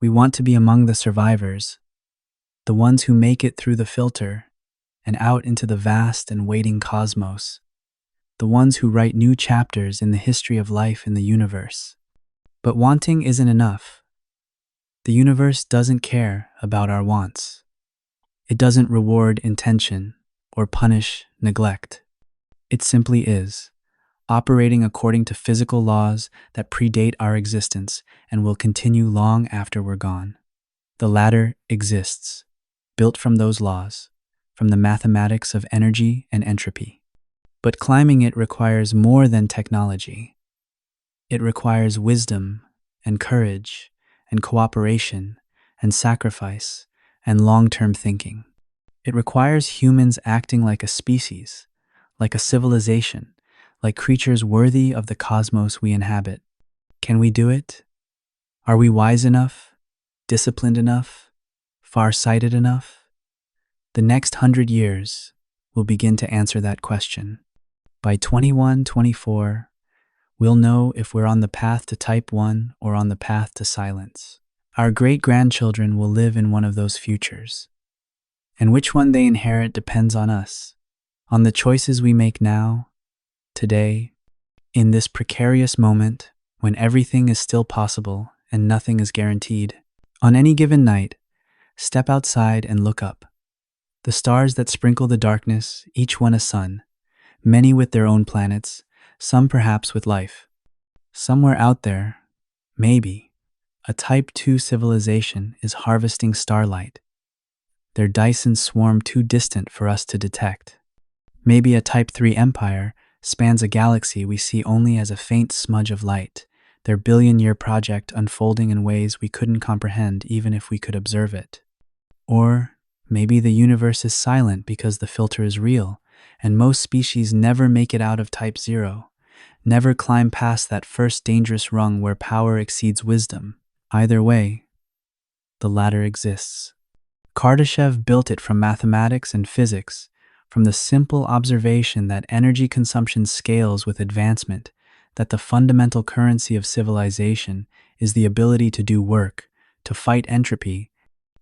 We want to be among the survivors, the ones who make it through the filter and out into the vast and waiting cosmos, the ones who write new chapters in the history of life in the universe. But wanting isn't enough. The universe doesn't care about our wants. It doesn't reward intention or punish neglect. It simply is, operating according to physical laws that predate our existence and will continue long after we're gone. The ladder exists, built from those laws, from the mathematics of energy and entropy. But climbing it requires more than technology. It requires wisdom and courage and cooperation and sacrifice and long-term thinking. It requires humans acting like a species, like a civilization, like creatures worthy of the cosmos we inhabit. Can we do it? Are we wise enough, disciplined enough, far-sighted enough? The next 100 years will begin to answer that question. By 2124, we'll know if we're on the path to Type 1 or on the path to silence. Our great-grandchildren will live in one of those futures. And which one they inherit depends on us, on the choices we make now, today, in this precarious moment when everything is still possible and nothing is guaranteed. On any given night, step outside and look up. The stars that sprinkle the darkness, each one a sun, many with their own planets, some perhaps with life. Somewhere out there, maybe, a Type 2 civilization is harvesting starlight. their Dyson swarm too distant for us to detect. Maybe a Type 3 empire spans a galaxy we see only as a faint smudge of light, their billion-year project unfolding in ways we couldn't comprehend even if we could observe it. Or maybe the universe is silent because the filter is real, and most species never make it out of Type 0, never climb past that first dangerous rung where power exceeds wisdom. Either way, the ladder exists. Kardashev built it from mathematics and physics, from the simple observation that energy consumption scales with advancement, that the fundamental currency of civilization is the ability to do work, to fight entropy,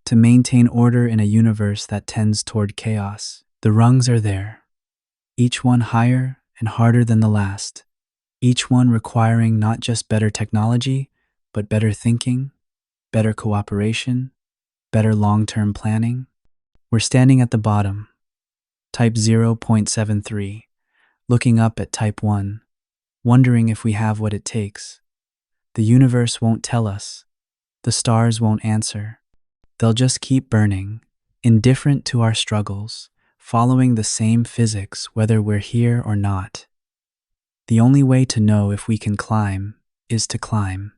to maintain order in a universe that tends toward chaos. The rungs are there, each one higher and harder than the last, each one requiring not just better technology, but better thinking, better cooperation, better long-term planning. We're standing at the bottom, Type 0.73, looking up at Type 1, wondering if we have what it takes. The universe won't tell us. The stars won't answer. They'll just keep burning, indifferent to our struggles, following the same physics whether we're here or not. The only way to know if we can climb is to climb.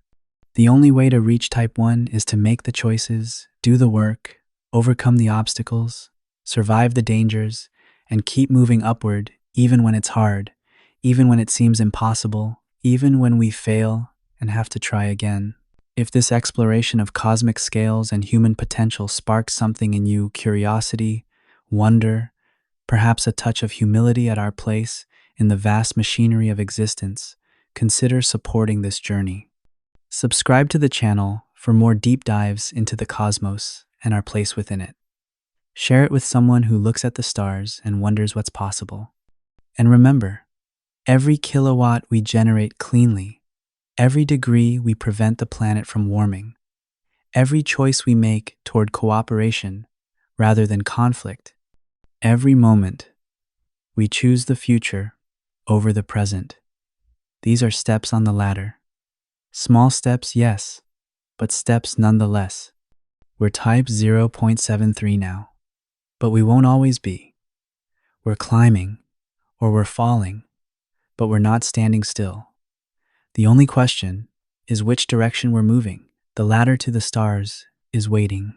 The only way to reach Type 1 is to make the choices, do the work, overcome the obstacles, survive the dangers, and keep moving upward even when it's hard, even when it seems impossible, even when we fail and have to try again. If this exploration of cosmic scales and human potential sparks something in you, curiosity, wonder, perhaps a touch of humility at our place in the vast machinery of existence, consider supporting this journey. Subscribe to the channel for more deep dives into the cosmos and our place within it. Share it with someone who looks at the stars and wonders what's possible. And remember, every kilowatt we generate cleanly, every degree we prevent the planet from warming, every choice we make toward cooperation rather than conflict, every moment we choose the future over the present. These are steps on the ladder. Small steps, yes, but steps nonetheless. We're Type 0.73 now, but we won't always be. We're climbing, or we're falling, but we're not standing still. The only question is which direction we're moving. The ladder to the stars is waiting,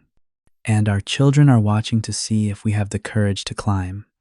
and our children are watching to see if we have the courage to climb.